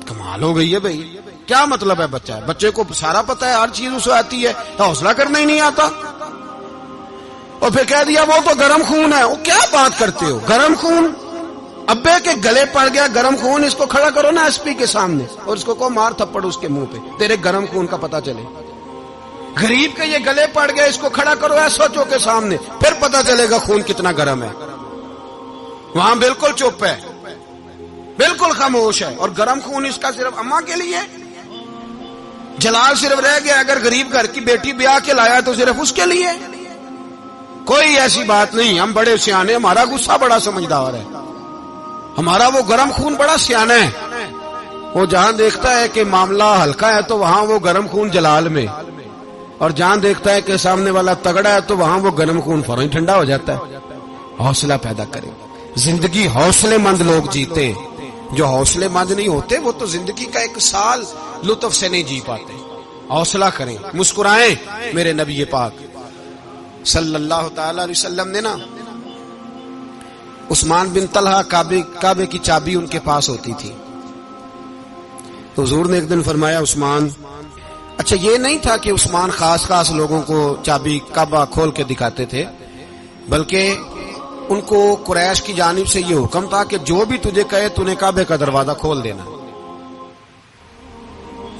کمال ہو گئی ہے بھائی، کیا مطلب ہے بچہ ہے؟ بچے کو سارا پتہ ہے، ہر چیز اسے آتی ہے، تو حوصلہ کرنا ہی نہیں آتا، اور پھر کہہ دیا وہ تو گرم خون ہے۔ وہ کیا بات کرتے ہو، گرم خون؟ ابے کے گلے پڑ گیا گرم خون، اس کو کھڑا کرو نا ایس پی کے سامنے اور اس کو مار تھپڑ اس کے منہ پہ، تیرے گرم خون کا پتہ چلے۔ غریب کے یہ گلے پڑ گیا، اس کو کھڑا کرو ایس ایچ او کے سامنے، پھر پتہ چلے گا خون کتنا گرم ہے۔ وہاں بالکل چپ ہے، بالکل خاموش ہے. اور گرم خون اس کا صرف اماں کے لیے. جلال صرف رہ گیا اگر غریب گھر کی بیٹی بیاہ کے لایا تو صرف اس کے لیے. کوئی ایسی بات نہیں. ہم بڑے سیانے, ہمارا غصہ بڑا سمجھدار ہے, ہمارا وہ گرم خون بڑا سیانا ہے. وہ جہاں دیکھتا ہے کہ معاملہ ہلکا ہے تو وہاں وہ گرم خون جلال میں, اور جہاں دیکھتا ہے کہ سامنے والا تگڑا ہے تو وہاں وہ گرم خون فوراً ٹھنڈا ہو جاتا ہے. حوصلہ پیدا کریں. زندگی حوصلے مند لوگ جیتے. جو حوصلے مند نہیں ہوتے وہ تو زندگی کا ایک سال لطف سے نہیں جی پاتے. حوصلہ کریں, مسکرائیں. میرے نبی پاک صلی اللہ تعالی علیہ وسلم نے نا عثمان بن طلحہ کعبے کی چابی ان کے پاس ہوتی تھی, تو حضور نے ایک دن فرمایا عثمان. اچھا یہ نہیں تھا کہ عثمان خاص لوگوں کو چابی کعبہ کھول کے دکھاتے تھے, بلکہ ان کو قریش کی جانب سے یہ حکم تھا کہ جو بھی تجھے کہے تو نے کعبے کا دروازہ کھول دینا.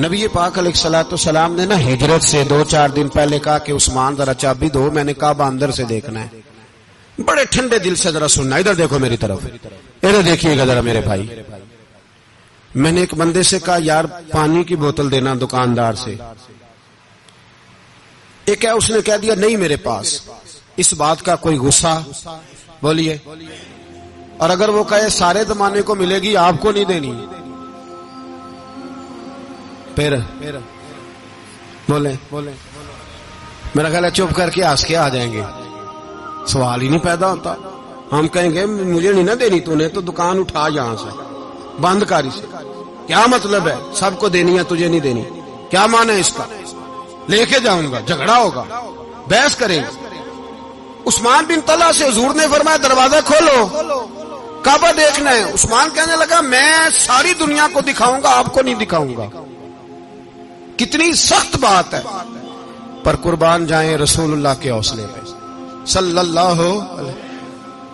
نبی پاک علیہ الصلوۃ والسلام نے نا ہجرت سے 2-4 دن پہلے کہا کہ عثمان ذرا چابی دو, میں نے کعبہ اندر سے دیکھنا ہے. بڑے ٹھنڈے دل سے ذرا سننا, ادھر دیکھو میری طرف, ادھر دیکھیے گا ذرا میرے بھائی. میں نے ایک بندے سے کہا یار پانی کی بوتل دینا دکاندار سے. ایک ہے اس نے کہہ دیا نہیں میرے پاس. اس بات کا کوئی غصہ بولیے. اور اگر وہ کہے سارے زمانے کو ملے گی آپ کو نہیں دینی, پھر بولے میرا خیال ہے چپ کر کے ہنس کے آ جائیں گے, سوال ہی نہیں پیدا ہوتا. ہم کہیں گے مجھے نہیں نہ دینی تو نے, تو دکان اٹھا یہاں سے بند کاری سے. کیا مطلب ہے سب کو دینی ہے تجھے نہیں دینی, کیا معنی ہے اس کا؟ لے کے جاؤں گا, جھگڑا ہوگا, بحث کریں گے. عثمان بن طلحہ سے حضور نے فرمایا دروازہ کھولو, کعبہ دیکھنا ہے. عثمان کہنے لگا میں ساری دنیا کو دکھاؤں گا, آپ کو نہیں دکھاؤں گا. کتنی سخت بات ہے, پر قربان جائیں رسول اللہ کے حوصلے پہ صلی اللہ علیہ.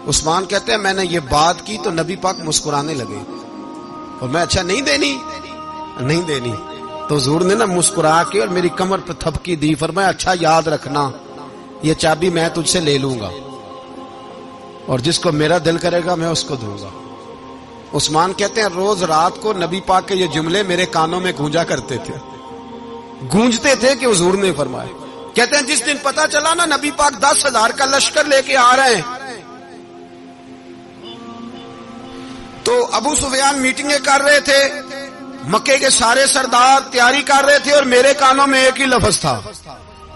عثمان کہتے ہیں میں نے یہ بات کی تو نبی پاک مسکرانے لگے, اور میں اچھا نہیں دینی. تو حضور نے نا مسکرا کے اور میری کمر پہ تھپکی دی, فرمایا اچھا یاد رکھنا یہ چابی میں تجھ سے لے لوں گا, اور جس کو میرا دل کرے گا میں اس کو دوں گا. عثمان کہتے ہیں روز رات کو نبی پاک کے یہ جملے میرے کانوں میں گونجتے تھے کہ حضور نے فرمایا. کہتے ہیں جس دن پتا چلا نا نبی پاک 10,000 کا لشکر لے کے آ رہے ہیں, تو ابو سفیان میٹنگیں کر رہے تھے, مکے کے سارے سردار تیاری کر رہے تھے, اور میرے کانوں میں ایک ہی لفظ تھا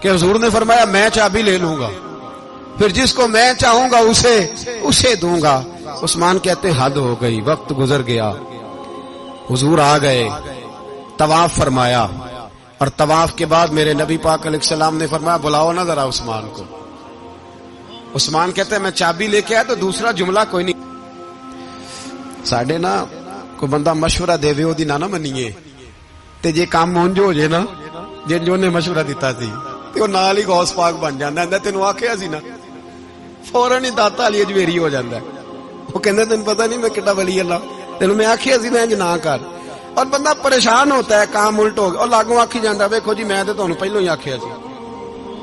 کہ حضور نے فرمایا میں چابی لے لوں گا, پھر جس کو میں چاہوں گا اسے دوں گا. عثمان کہتے ہیں حد ہو گئی, وقت گزر گیا. حضور آ گئے, طواف فرمایا, اور طواف کے بعد میرے نبی پاک علیہ السلام نے فرمایا بلاؤ نا ذرا عثمان کو. عثمان کہتے ہیں میں چابی لے کے آیا تو دوسرا جملہ کوئی نہیں. ساڈے نا کوئی بندہ مشورہ دے وے اودی نہ منیے, تے جے کام مونج ہو جے نا جو نے مشورہ دیتا سی تے او نال ہی غوث پاک بن جاندا ہے. تینوں آکھیا سی نا فوراً ہی داتا علی اجمیری ہو جاندا ہے. وہ کہندا تینوں پتہ نہیں میں کڈا ولی اللہ, تینوں میں آکھیا سی نا انج نہ کر, اور بندہ پریشان ہوتا ہے کام الٹ ہو گیا, اور لاگوں آکھی جاندا ویکھو جی میں تے تانوں پہلو ہی آکھیا سی.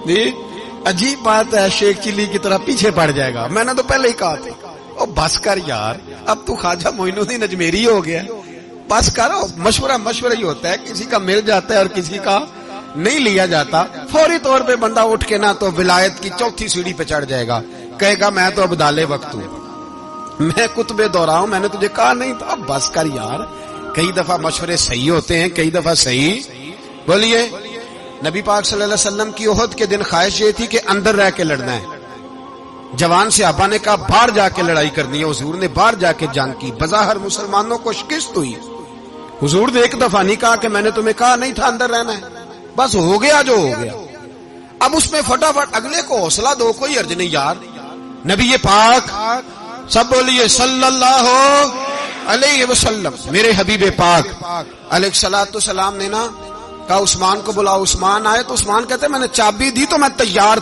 جی عجیب بات ہے, شیخ چلی کی طرح پیچھے پڑ جائے گا, میں نے تو پہلے ہی کہا تھا. او بس کر یار, اب تو خواجہ معین الدین اجمیری ہو گیا, بس کرو. مشورہ ہی ہوتا ہے, کسی کا مل جاتا ہے اور کسی کا نہیں لیا جاتا. فوری طور پہ بندہ اٹھ کے نا تو ولایت کی 4تھی سیڑھی پہ چڑھ جائے گا, کہے گا میں تو ابدال وقت ہوں, میں کتب دورہ ہوں, میں نے تجھے کہا نہیں تھا. اب بس کر یار. کئی دفعہ مشورے صحیح ہوتے ہیں, کئی دفعہ صحیح. بولیے. نبی پاک صلی اللہ علیہ وسلم کی احد کے دن خواہش یہ تھی کہ اندر رہ کے لڑنا ہے. جوان صحابہ نے کہا باہر جا کے لڑائی کرنی ہے. حضور نے باہر جا کے جنگ کی, بظاہر مسلمانوں کو شکست ہوئی. حضور نے ایک دفعہ نہیں کہا کہ میں نے تمہیں کہا نہیں تھا اندر رہنا ہے, بس ہو گیا جو ہو گیا. اب اس میں فٹافٹ اگلے کو حوصلہ دو, کوئی عرض نہیں یار. نبی پاک سب بولیے صلی اللہ علیہ وسلم, میرے حبیب پاک علیہ الصلوۃ والسلام نے نا کہا عثمان کو بلاؤ. عثمان آئے تو عثمان کہتے میں نے چابی دی تو میں تیار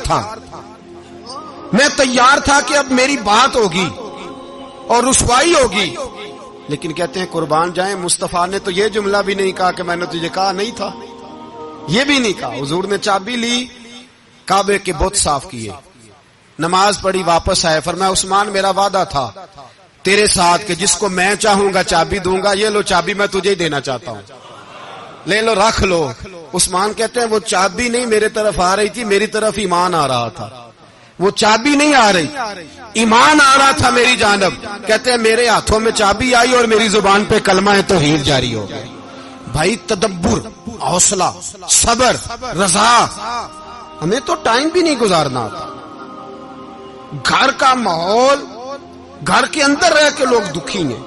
تھا کہ اب میری بات ہوگی اور رسوائی ہوگی. لیکن کہتے ہیں قربان جائیں مصطفیٰ نے تو یہ جملہ بھی نہیں کہا کہ میں نے تجھے کہا نہیں تھا, یہ بھی نہیں کہا. حضور نے چابی لی, کعبے کے بت صاف کیے, نماز پڑھی, واپس آئے. فرمایا عثمان میرا وعدہ تھا تیرے ساتھ کہ جس کو میں چاہوں گا چابی دوں گا، یہ لو چابی میں تجھے ہی دینا چاہتا ہوں، لے لو رکھ لو۔ عثمان کہتے ہیں وہ چابی نہیں میرے طرف آ رہی تھی، میری طرف ایمان آ رہا تھا، وہ چابی نہیں آ رہی، ایمان آ رہا تھا میری جانب۔ کہتے ہیں میرے ہاتھوں میں چابی آئی اور میری زبان پہ کلمہ توحید جاری ہو گیا۔ بھائی تدبر، حوصلہ، صبر، رضا، ہمیں تو ٹائم بھی نہیں گزارنا آتا۔ گھر کا ماحول، گھر کے اندر رہ کے لوگ دکھی ہیں،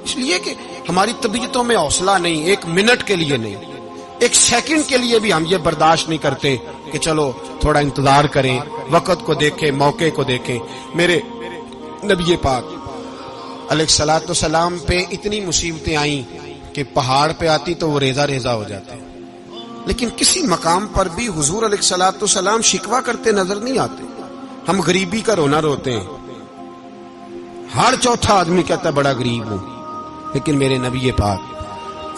اس لیے کہ ہماری طبیعتوں میں حوصلہ نہیں، ایک منٹ کے لیے نہیں، ایک سیکنڈ کے لیے بھی ہم یہ برداشت نہیں کرتے کہ چلو تھوڑا انتظار کریں، وقت کو دیکھیں، موقع کو دیکھیں۔ میرے نبی پاک علیہ الصلوۃ والسلام پہ اتنی مصیبتیں آئیں کہ پہاڑ پہ آتی تو وہ ریزہ ریزہ ہو جاتے، لیکن کسی مقام پر بھی حضور علیہ الصلوۃ والسلام شکوہ کرتے نظر نہیں آتے۔ ہم غریبی کا رونا روتے ہیں، ہر چوتھا آدمی کہتا ہے بڑا غریب ہوں، لیکن میرے نبی پاک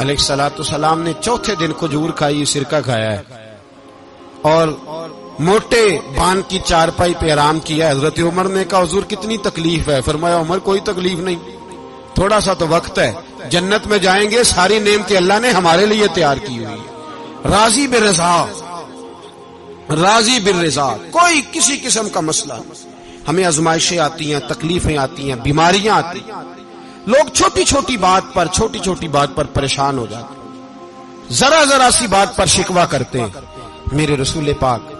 علیہ الصلوۃ والسلام نے چوتھے دن کھجور کھائی، سرکہ کھایا ہے اور موٹے بان کی چارپائی پہ آرام کیا۔ حضرت عمر نے کہا حضور کتنی تکلیف ہے؟ فرمایا عمر کوئی تکلیف نہیں، تھوڑا سا تو وقت ہے، جنت میں جائیں گے، ساری نعمتیں اللہ نے ہمارے لیے تیار کی ہوئی ہے۔ راضی بالرضا، راضی بالرضا، کوئی کسی قسم کا مسئلہ نہیں۔ ہمیں آزمائشیں آتی ہیں، تکلیفیں آتی ہیں، بیماریاں آتی ہیں، لوگ چھوٹی چھوٹی بات پر پریشان ہو جاتے ہیں، ذرا سی بات پر شکوہ کرتے ہیں۔ میرے رسول پاک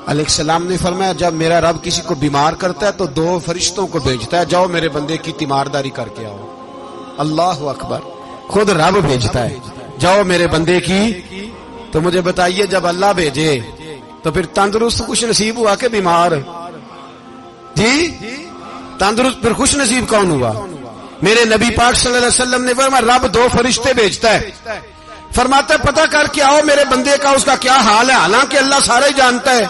علیہ السلام نے فرمایا جب میرا رب کسی کو بیمار کرتا ہے تو 2 فرشتوں کو بھیجتا ہے، جاؤ میرے بندے کی تیمارداری کر کے آؤ۔ اللہ اکبر، خود رب بھیجتا ہے، جاؤ میرے بندے کی۔ تو مجھے بتائیے جب اللہ بھیجے تو پھر تندرست خوش نصیب ہوا کہ بیمار؟ جی تندرست پھر خوش نصیب کون ہوا؟ میرے نبی پاک صلی اللہ علیہ وسلم نے فرمایا رب 2 فرشتے بھیجتا ہے، فرماتا ہے پتہ کر کے آؤ میرے بندے کا اس کا کیا حال ہے، حالانکہ اللہ سارا ہی جانتا ہے۔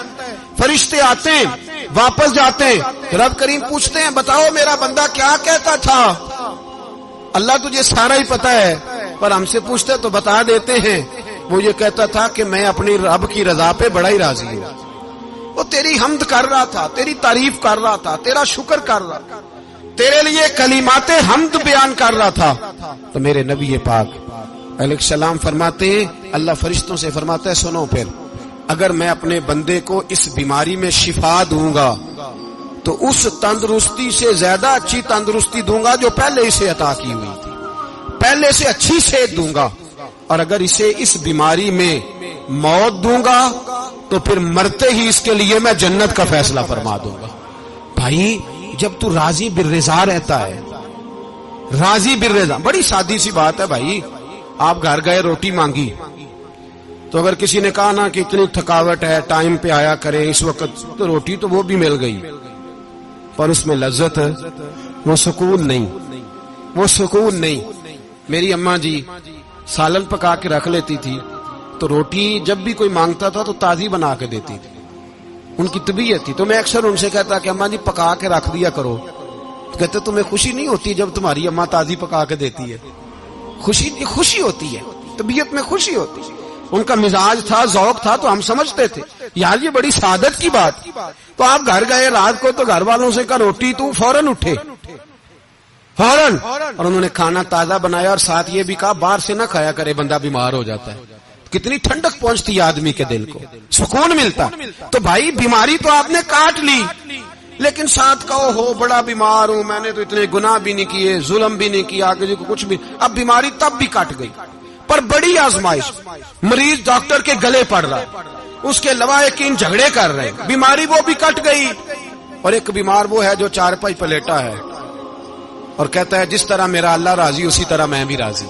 فرشتے آتے ہیں، واپس جاتے ہیں، رب کریم پوچھتے ہیں بتاؤ میرا بندہ کیا کہتا تھا؟ اللہ تجھے سارا ہی پتہ ہے، پر ہم سے پوچھتے تو بتا دیتے ہیں، وہ یہ کہتا تھا کہ میں اپنی رب کی رضا پہ بڑا ہی راضی ہوں، وہ تیری حمد کر رہا تھا، تیری تعریف کر رہا تھا، تیرا شکر کر رہا تھا، تیرے لیے کلمات حمد بیان کر رہا تھا۔ تو میرے نبی پاک علیہ السلام فرماتے ہیں، اللہ فرشتوں سے فرماتا ہے سنو پھر اگر میں اپنے بندے کو اس بیماری میں شفا دوں گا تو اس تندرستی سے زیادہ اچھی تندرستی دوں گا جو پہلے اسے عطا کی ہوئی تھی، پہلے سے اچھی صحت دوں گا، اور اگر اسے اس بیماری میں موت دوں گا تو پھر مرتے ہی اس کے لیے میں جنت کا فیصلہ فرما دوں گا۔ بھائی جب تو راضی بالرضا رہتا ہے، راضی بالرضا، بڑی سادی سی بات ہے بھائی، آپ گھر گئے روٹی مانگی تو اگر کسی نے کہا نا کہ اتنی تھکاوٹ ہے ٹائم پہ آیا کرے اس وقت، تو روٹی تو وہ بھی مل گئی پر اس میں لذت ہے، وہ سکون نہیں، وہ سکون نہیں۔ میری اماں جی سالن پکا کے رکھ لیتی تھی تو روٹی جب بھی کوئی مانگتا تھا تو تازی بنا کے دیتی تھی، ان کی طبیعت تھی۔ تو میں اکثر ان سے کہتا کہ اماں جی پکا کے رکھ دیا کرو، تو کہتے تمہیں خوشی نہیں ہوتی جب تمہاری اماں تازی پکا کے دیتی ہے؟ خوشی ہوتی ہے، طبیعت میں خوشی ہوتی ہے۔ ان کا مزاج تھا، ذوق تھا، تو ہم سمجھتے تھے یار یہ بڑی سعادت کی بات۔ تو آپ گھر گئے رات کو تو گھر والوں سے کہا روٹی، تو فوراً اٹھے، فوراً، اور انہوں نے کھانا تازہ بنایا اور ساتھ یہ بھی کہا باہر سے نہ کھایا کرے بندہ بیمار ہو جاتا ہے۔ کتنی ٹھنڈک پہنچتی ہے آدمی کے دل کو، سکون ملتا۔ تو بھائی بیماری تو آپ نے کاٹ لی، لیکن ساتھ کہو ہو بڑا بیمار ہوں، میں نے تو اتنے گناہ بھی نہیں کیے، ظلم بھی نہیں کیا، کسی کو کچھ بھی، اب بیماری تب بھی کٹ گئی۔ پر بڑی آزمائش، مریض ڈاکٹر کے گلے پڑ رہا ہے، اس کے لواحقین جھگڑے کر رہے ہیں، بیماری وہ بھی کٹ گئی۔ اور ایک بیمار وہ ہے جو چارپائی پہ لیٹا ہے اور کہتا ہے جس طرح میرا اللہ راضی اسی طرح میں بھی راضی،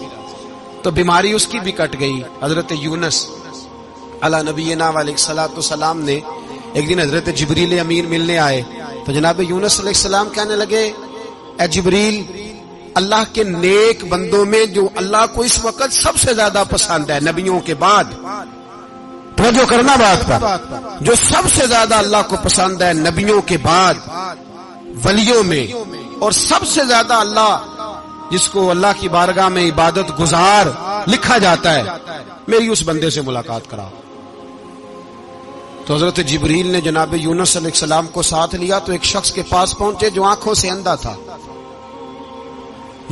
تو بیماری اس کی بھی کٹ گئی۔ حضرت یونس علی نبینا علیہ الصلوۃ والسلام نے ایک دن حضرت جبریل امین ملنے آئے تو جناب یونس علیہ السلام کہنے لگے اے جبریل، اللہ کے نیک بندوں میں جو اللہ کو اس وقت سب سے زیادہ پسند ہے نبیوں کے بعد، توجہ کرنا بات پر، جو سب سے زیادہ اللہ کو پسند ہے نبیوں کے بعد ولیوں میں، اور سب سے زیادہ اللہ جس کو اللہ کی بارگاہ میں عبادت گزار لکھا جاتا ہے، میری اس بندے سے ملاقات کرا۔ تو حضرت جبریل نے جناب یونس علیہ السلام کو ساتھ لیا تو ایک شخص کے پاس پہنچے جو آنکھوں سے اندھا تھا،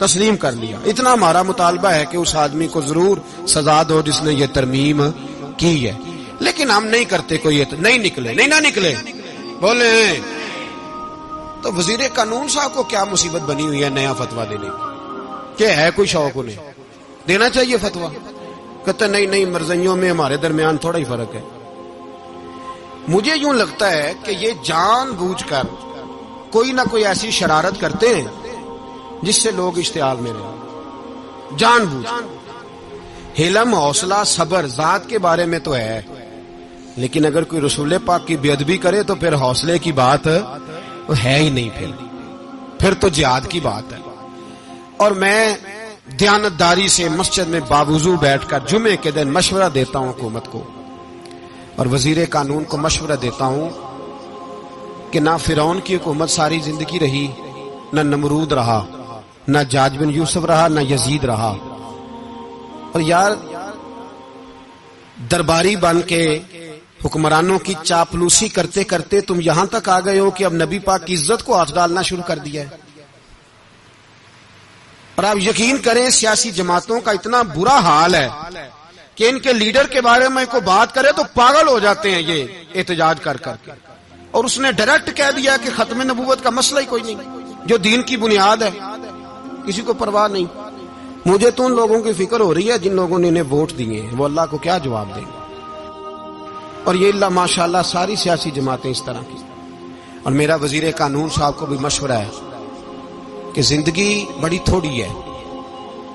تسلیم کر لیا. اتنا ہمارا مطالبہ ہے کہ اس آدمی کو ضرور سزا دو جس نے یہ ترمیم کی ہے. لیکن ہم نہیں کرتے. کوئی نہیں نکلے, نہیں نہ نکلے بولے. تو وزیر قانون صاحب کو کیا مصیبت بنی ہوئی ہے نیا فتویٰ دینے کی؟ کہ ہے کوئی شوق انہیں دینا چاہیے فتویٰ؟ کہتے نہیں مرضیوں میں ہمارے درمیان تھوڑا ہی فرق ہے. مجھے یوں لگتا ہے کہ یہ جان بوجھ کر کوئی نہ کوئی ایسی شرارت کرتے ہیں جس سے لوگ اشتعال میں رہیں. جان بوجھ. حلم, حوصلہ, صبر ذات کے بارے میں تو ہے, لیکن اگر کوئی رسول پاک کی بے ادبی کرے تو پھر حوصلے کی بات ہے ہی نہیں. پھر تو جہاد کی بات ہے. اور میں دیانتداری سے مسجد میں باوضو بیٹھ کر جمعے کے دن مشورہ دیتا ہوں حکومت کو اور وزیر قانون کو مشورہ دیتا ہوں کہ نہ فرعون کی حکومت ساری زندگی رہی, نہ نمرود رہا, نہ جاج بن یوسف رہا, نہ یزید رہا. اور یار درباری بن کے حکمرانوں کی چاپلوسی کرتے کرتے تم یہاں تک آ گئے ہو کہ اب نبی پاک کی عزت کو ہاتھ ڈالنا شروع کر دیا ہے. اور آپ یقین کریں سیاسی جماعتوں کا اتنا برا حال ہے کہ ان کے لیڈر کے بارے میں کوئی بات کرے تو پاگل ہو جاتے ہیں یہ احتجاج کر کر کے. اور اس نے ڈائریکٹ کہہ دیا کہ ختم نبوت کا مسئلہ ہی کوئی نہیں, جو دین کی بنیاد ہے, کسی کو پرواہ نہیں. مجھے تو ان لوگوں کی فکر ہو رہی ہے جن لوگوں نے انہیں ووٹ دیے ہیں, وہ اللہ کو کیا جواب دیں. اور یہ اللہ ماشاءاللہ ساری سیاسی جماعتیں اس طرح کی. اور میرا وزیر قانون صاحب کو بھی مشورہ ہے کہ زندگی بڑی تھوڑی ہے,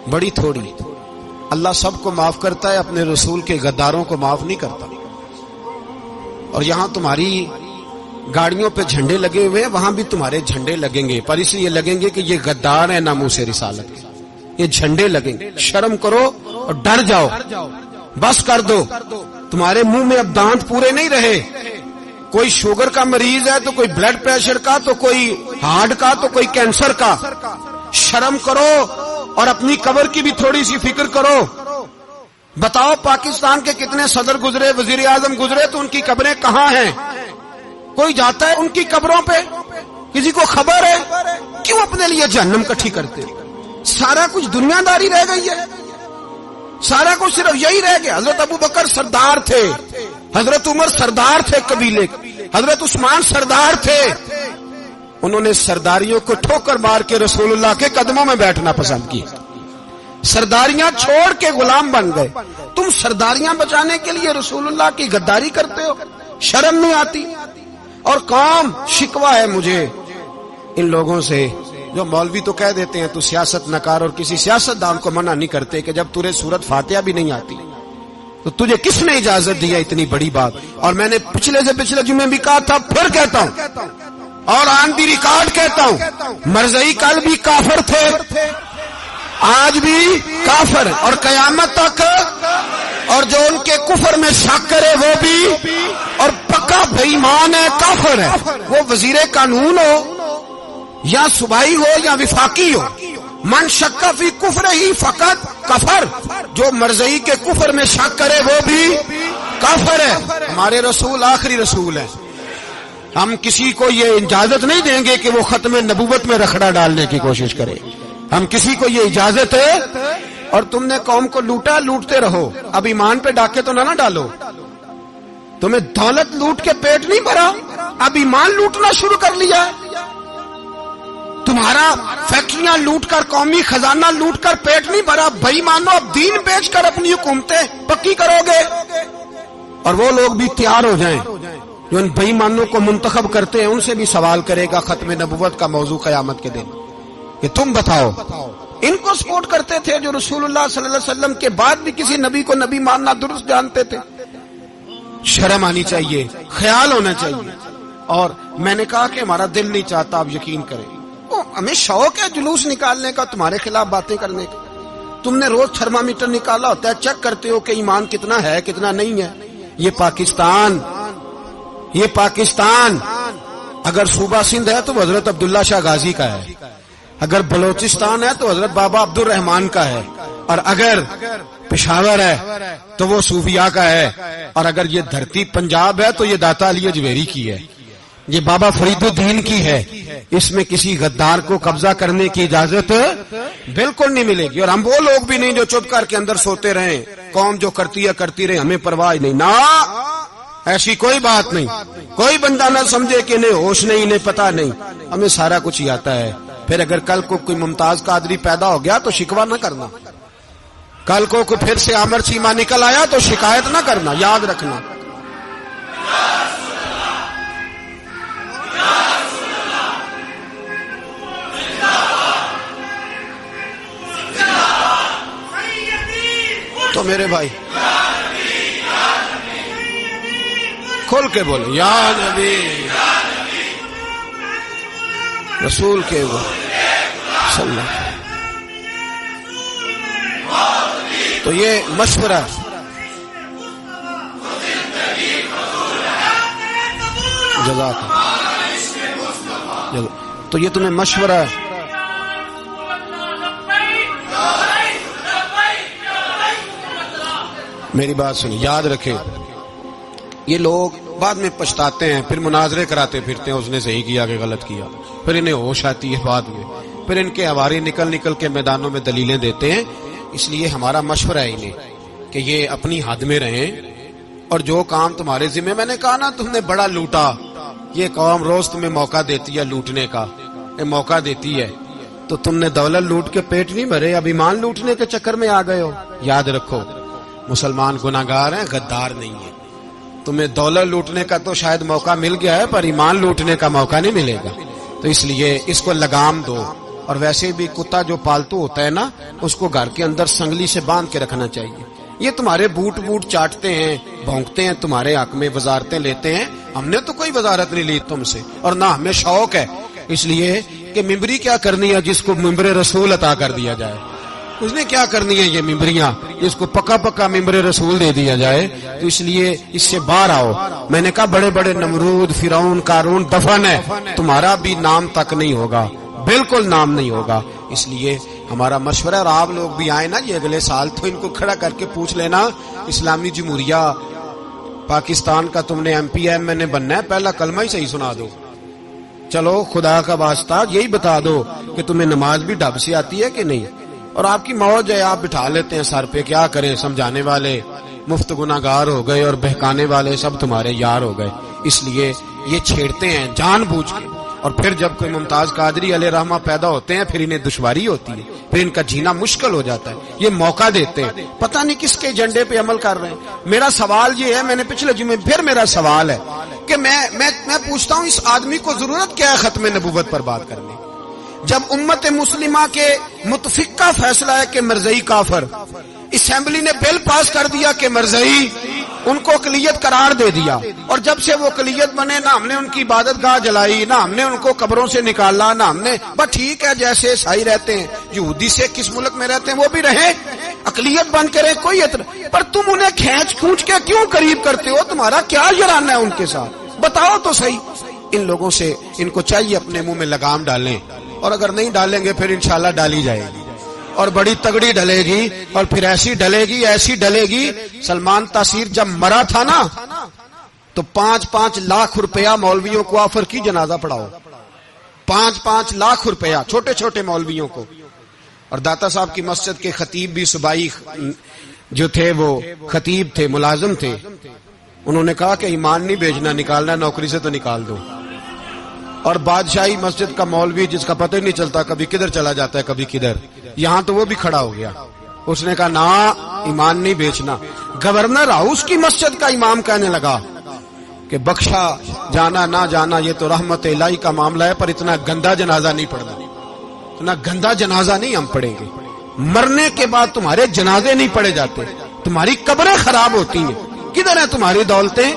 بڑی تھوڑی. اللہ سب کو معاف کرتا ہے, اپنے رسول کے غداروں کو معاف نہیں کرتا. اور یہاں تمہاری گاڑیوں پہ جھنڈے لگے ہوئے ہیں, وہاں بھی تمہارے جھنڈے لگیں گے, پر اس لیے لگیں گے کہ یہ غدار ہیں ناموس رسالت کے. یہ جھنڈے لگیں گے. شرم کرو اور ڈر جاؤ, بس کر دو. تمہارے منہ میں اب دانت پورے نہیں رہے. کوئی شوگر کا مریض ہے تو کوئی بلڈ پریشر کا, تو کوئی ہارٹ کا, تو کوئی کینسر کا. شرم کرو اور اپنی قبر کی بھی تھوڑی سی فکر کرو. بتاؤ پاکستان کے کتنے صدر گزرے, وزیر اعظم گزرے, تو ان کی قبریں کہاں ہیں؟ کوئی جاتا ہے ان کی قبروں پہ؟ کسی کو خبر ہے؟ کیوں اپنے لیے جہنم کٹھی کرتے؟ سارا کچھ دنیا داری رہ گئی ہے, سارا کچھ صرف یہی رہ گیا. حضرت ابو بکر سردار تھے, حضرت عمر سردار تھے قبیلے, حضرت عثمان سردار تھے. انہوں نے سرداریوں کو ٹھوکر مار کے رسول اللہ کے قدموں میں بیٹھنا پسند کی. سرداریاں چھوڑ کے غلام بن گئے. تم سرداریاں بچانے کے لیے رسول اللہ کی غداری کرتے ہو, شرم نہیں آتی؟ اور قوم شکوہ ہے مجھے ان لوگوں سے جو مولوی تو کہہ دیتے ہیں تو سیاست نہ کر, اور کسی سیاست دان کو منع نہیں کرتے کہ جب تجھے سورت فاتحہ بھی نہیں آتی تو تجھے کس نے اجازت دی ہے اتنی بڑی بات. اور میں نے پچھلے سے پچھلے جمعے بھی کہا تھا, پھر کہتا ہوں اور آن دی ریکارڈ کہتا ہوں, مرزائی کل بھی کافر تھے, آج بھی کافر, اور قیامت تک. اور جو ان کے کفر میں شک کرے وہ بھی, اور پکا بے ایمان ہے, کافر ہے. وہ وزیر قانون ہو یا صوبائی ہو یا وفاقی ہو, من شک فی کفر ہی فقط کفر. جو مرزائی کے کفر میں شک کرے وہ بھی کافر ہے. ہمارے رسول آخری رسول ہے. ہم کسی کو یہ اجازت نہیں دیں گے کہ وہ ختم نبوت میں رکھڑا ڈالنے کی کوشش کرے. ہم کسی کو یہ اجازت ہے. اور تم نے قوم کو لوٹا, لوٹتے رہو. اب ایمان پہ ڈاکے تو نہ ڈالو. تمہیں دولت لوٹ کے پیٹ نہیں بھرا, اب ایمان لوٹنا شروع کر لیا. تمہارا فیکٹریاں لوٹ کر, قومی خزانہ لوٹ کر پیٹ نہیں بھرا. بھائی مانو اب دین بیچ کر اپنی حکومتیں پکی کرو گے. اور وہ لوگ بھی تیار ہو جائیں جو ان بے ایمانوں کو منتخب کرتے ہیں. ان سے بھی سوال کرے گا ختم نبوت کا موضوع قیامت کے دن کہ تم بتاؤ. ان کو سپورٹ کرتے تھے جو رسول اللہ صلی اللہ علیہ وسلم کے بعد بھی کسی نبی کو نبی ماننا درست جانتے تھے. شرم آنی چاہیے, خیال ہونا چاہیے. اور میں نے کہا کہ ہمارا دل نہیں چاہتا, آپ یقین کریں. ہمیں شوق ہے جلوس نکالنے کا, تمہارے خلاف باتیں کرنے کا. تم نے روز تھرمامیٹر نکالا ہوتا ہے, چیک کرتے ہو کہ ایمان کتنا ہے کتنا نہیں ہے. یہ پاکستان اگر صوبہ سندھ ہے تو حضرت عبداللہ شاہ غازی کا ہے, اگر بلوچستان ہے تو حضرت بابا عبد الرحمان کا ہے, اور اگر پشاور ہے تو وہ صوفیاء کا ہے, اور اگر یہ دھرتی پنجاب ہے تو یہ داتا علی اجویری کی ہے. یہ بابا فریدالدین کی ہے، اس میں کسی غدار کو قبضہ کرنے کی اجازت بالکل نہیں ملے گی. اور ہم وہ لوگ بھی نہیں جو چپ کر کے اندر سوتے رہیں، قوم جو کرتی ہے کرتی رہے، ہمیں پرواہ نہیں. نہ، ایسی کوئی بات نہیں. کوئی بندہ نہ سمجھے کہ انہیں ہوش نہیں، انہیں پتہ نہیں، ہمیں سارا کچھ ہی آتا ہے. پھر اگر کل کو کوئی ممتاز قادری پیدا ہو گیا تو شکوہ نہ کرنا. کل کو کوئی پھر سے عامر چیمہ نکل آیا تو شکایت نہ کرنا، یاد رکھنا. تو میرے بھائی کھول کے بولے یا نبی رسول کے وہ صلی اللہ. تو یہ مشورہ جزاک اللہ. تو یہ تمہیں مشورہ ہے. میری بات سنیں، یاد رکھیں، یہ لوگ بعد میں پچھتاتے ہیں، پھر مناظرے کراتے پھرتے ہیں، اس نے صحیح کیا کہ غلط کیا، پھر انہیں ہوش آتی ہے بعد میں، پھر ان کے ہواری نکل نکل کے میدانوں میں دلیلیں دیتے ہیں. اس لیے ہمارا مشورہ ہے انہیں کہ یہ اپنی حد میں رہیں، اور جو کام تمہارے ذمہ، میں نے کہا نا تم نے بڑا لوٹا، یہ قوم روز تمہیں موقع دیتی ہے لوٹنے کا، یہ موقع دیتی ہے، تو تم نے دولت لوٹ کے پیٹ نہیں بھرے، اب ایمان لوٹنے کے چکر میں آ گئے ہو. یاد رکھو، مسلمان گناہگار ہیں، غدار نہیں ہیں. تمہیں دولت لوٹنے کا تو شاید موقع مل گیا ہے، پر ایمان لوٹنے کا موقع نہیں ملے گا. تو اس لیے اس کو لگام دو. اور ویسے بھی کتا جو پالتو ہوتا ہے نا، اس کو گھر کے اندر سنگلی سے باندھ کے رکھنا چاہیے. یہ تمہارے بوٹ چاٹتے ہیں، بھونکتے ہیں، تمہارے حق میں وزارتیں لیتے ہیں. ہم نے تو کوئی وزارت نہیں لی تم سے، اور نہ ہمیں شوق ہے. اس لیے کہ ممبری کیا کرنی ہے جس کو ممبر رسول عطا کر دیا جائے، اس نے کیا کرنی ہے یہ ممبریاں جس کو پکا پکا ممبر رسول دے دیا جائے. تو اس لیے اس سے باہر آؤ. میں نے کہا بڑے بڑے نمرود، فرعون، قارون دفن ہے، تمہارا بھی نام تک نہیں ہوگا، بالکل نام نہیں ہوگا. اس لیے ہمارا مشورہ، اور آپ لوگ بھی آئے نا یہ اگلے سال، تو ان کو کھڑا کر کے پوچھ لینا، اسلامی جمہوریہ پاکستان کا تم نے ایم پی ایم نے بننا ہے، پہلا کلمہ ہی صحیح سنا دو. چلو خدا کا واسطہ یہی بتا دو کہ تمہیں نماز بھی ڈھب سے آتی ہے کہ نہیں. اور آپ کی موج ہے، آپ بٹھا لیتے ہیں سر پہ، کیا کریں، سمجھانے والے مفت گناہگار ہو گئے اور بہکانے والے سب تمہارے یار ہو گئے. اس لیے یہ چھیڑتے ہیں جان بوجھ کے. اور پھر جب کوئی ممتاز قادری علیہ رحمہ پیدا ہوتے ہیں، پھر انہیں دشواری ہوتی ہے، پھر ان کا جینا مشکل ہو جاتا ہے. یہ موقع دیتے ہیں، پتہ نہیں کس کے ایجنڈے پہ عمل کر رہے ہیں. میرا سوال یہ ہے، میں نے پچھلے جمعے پھر میرا سوال ہے کہ میں پوچھتا ہوں، اس آدمی کو ضرورت کیا ہے ختم نبوت پر بات کرنے؟ جب امت مسلمہ کے متفق کا فیصلہ ہے کہ مرزائی کافر، اسمبلی نے بل پاس کر دیا کہ مرزائی، ان کو اقلیت قرار دے دیا، اور جب سے وہ اقلیت بنے، نہ ہم نے ان کی عبادت گاہ جلائی، نہ ہم نے ان کو قبروں سے نکالا، نہ ہم نے، بس ٹھیک ہے جیسے عیسائی رہتے ہیں، یہودی سے کس ملک میں رہتے ہیں وہ بھی رہیں، اقلیت بن کے رہے، کوئی اعتراض. پر تم انہیں کھینچ کے کیوں قریب کرتے ہو؟ تمہارا کیا جرانہ ہے ان کے ساتھ؟ بتاؤ تو صحیح. ان لوگوں سے ان کو چاہیے اپنے منہ میں لگام ڈالیں، اور اگر نہیں ڈالیں گے پھر انشاءاللہ ڈالی جائے گی، اور بڑی تگڑی ڈلے گی، اور پھر ایسی ڈلے گی. سلمان تاثیر جب مرا تھا نا تو 5-5 لاکھ روپیہ مولویوں کو آفر کی جنازہ پڑھاؤ، 5-5 لاکھ روپیہ چھوٹے چھوٹے مولویوں کو. اور داتا صاحب کی مسجد کے خطیب بھی صوبائی جو تھے، وہ خطیب تھے، ملازم تھے، انہوں نے کہا کہ ایمان نہیں بیچنا، نکالنا نوکری سے تو نکال دو. اور بادشاہی مسجد کا مولوی جس کا پتہ ہی نہیں چلتا، کبھی کدھر چلا جاتا ہے کبھی کدھر، یہاں تو وہ بھی کھڑا ہو گیا، اس نے کہا نا ایمان نہیں بیچنا. گورنر ہاؤس کی مسجد کا امام کہنے لگا کہ بخشا جانا نہ جانا یہ تو رحمت الہی کا معاملہ ہے، پر اتنا گندا جنازہ نہیں پڑھنا، اتنا گندا جنازہ نہیں ہم پڑھیں گے. مرنے کے بعد تمہارے جنازے نہیں پڑھے جاتے، تمہاری قبریں خراب ہوتی ہیں، کدھر ہیں تمہاری دولتیں؟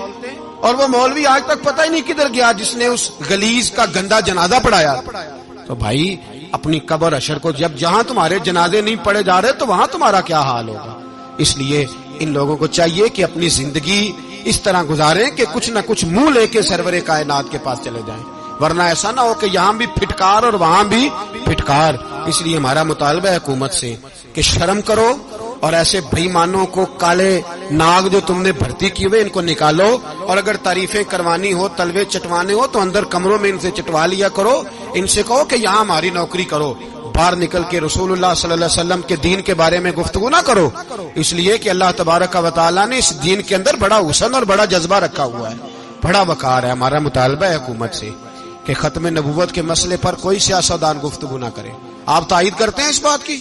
اور وہ مولوی آج تک پتہ ہی نہیں کدھر گیا جس نے اس گلیز کا گندا جنازہ پڑھایا. تو بھائی اپنی قبر اشر کو، جب جہاں تمہارے جنازے نہیں پڑھے جا رہے تو وہاں تمہارا کیا حال ہوگا. اس لیے ان لوگوں کو چاہیے کہ اپنی زندگی اس طرح گزاریں کہ کچھ نہ کچھ منہ لے کے سرور کائنات کے پاس چلے جائیں، ورنہ ایسا نہ ہو کہ یہاں بھی پھٹکار اور وہاں بھی پھٹکار. اس لیے ہمارا مطالبہ ہے حکومت سے کہ شرم کرو اور ایسے بےایمانوں کو کالے ناگ جو تم نے بھرتی کی ہوئے ان کو نکالو، اور اگر تعریفیں کروانی ہو، تلوے چٹوانے ہو تو اندر کمروں میں ان سے چٹوا لیا کرو، ان سے کہو کہ یہاں ہماری نوکری کرو، باہر نکل کے رسول اللہ صلی اللہ علیہ وسلم کے دین کے بارے میں گفتگو نہ کرو، اس لیے کہ اللہ تبارک و تعالیٰ نے اس دین کے اندر بڑا حسن اور بڑا جذبہ رکھا ہوا ہے، بڑا وقار ہے۔ ہمارا مطالبہ ہے حکومت سے کہ ختم نبوت کے مسئلے پر کوئی سیاستدان گفتگو نہ کرے۔ آپ تائید کرتے ہیں اس بات کی؟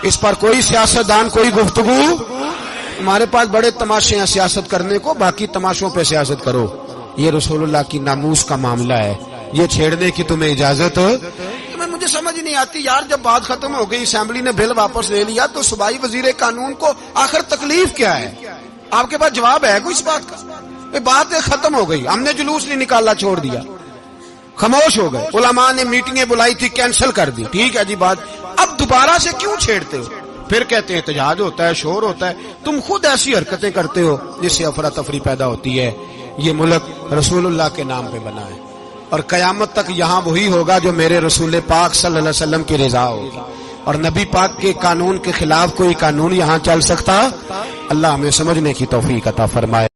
اس پر کوئی سیاستدان کوئی گفتگو؟ ہمارے پاس بڑے تماشے ہیں سیاست کرنے کو، باقی تماشوں پہ سیاست کرو، یہ رسول اللہ کی ناموس کا معاملہ ہے، یہ چھیڑنے کی تمہیں اجازت؟ مجھے سمجھ نہیں آتی یار، جب بات ختم ہو گئی، اسمبلی نے بل واپس لے لیا، تو صوبائی وزیر قانون کو آخر تکلیف کیا ہے؟ آپ کے پاس جواب ہے کوئی اس بات کا؟ یہ بات ختم ہو گئی، ہم نے جلوس نہیں نکالنا، چھوڑ دیا، خاموش ہو گئے، علماء نے میٹنگیں بلائی تھی کینسل کر دی، ٹھیک ہے جی بات، اب دوبارہ سے کیوں چھیڑتے ہو؟ پھر کہتے ہیں احتجاج ہوتا ہے، شور ہوتا ہے، تم خود ایسی حرکتیں کرتے ہو جس سے افراتفری پیدا ہوتی ہے۔ یہ ملک رسول اللہ کے نام پہ بنا ہے، اور قیامت تک یہاں وہی ہوگا جو میرے رسول پاک صلی اللہ علیہ وسلم کی رضا ہوگی، اور نبی پاک کے قانون کے خلاف کوئی قانون یہاں چل سکتا؟ اللہ ہمیں سمجھنے کی توفیق عطا فرمائے۔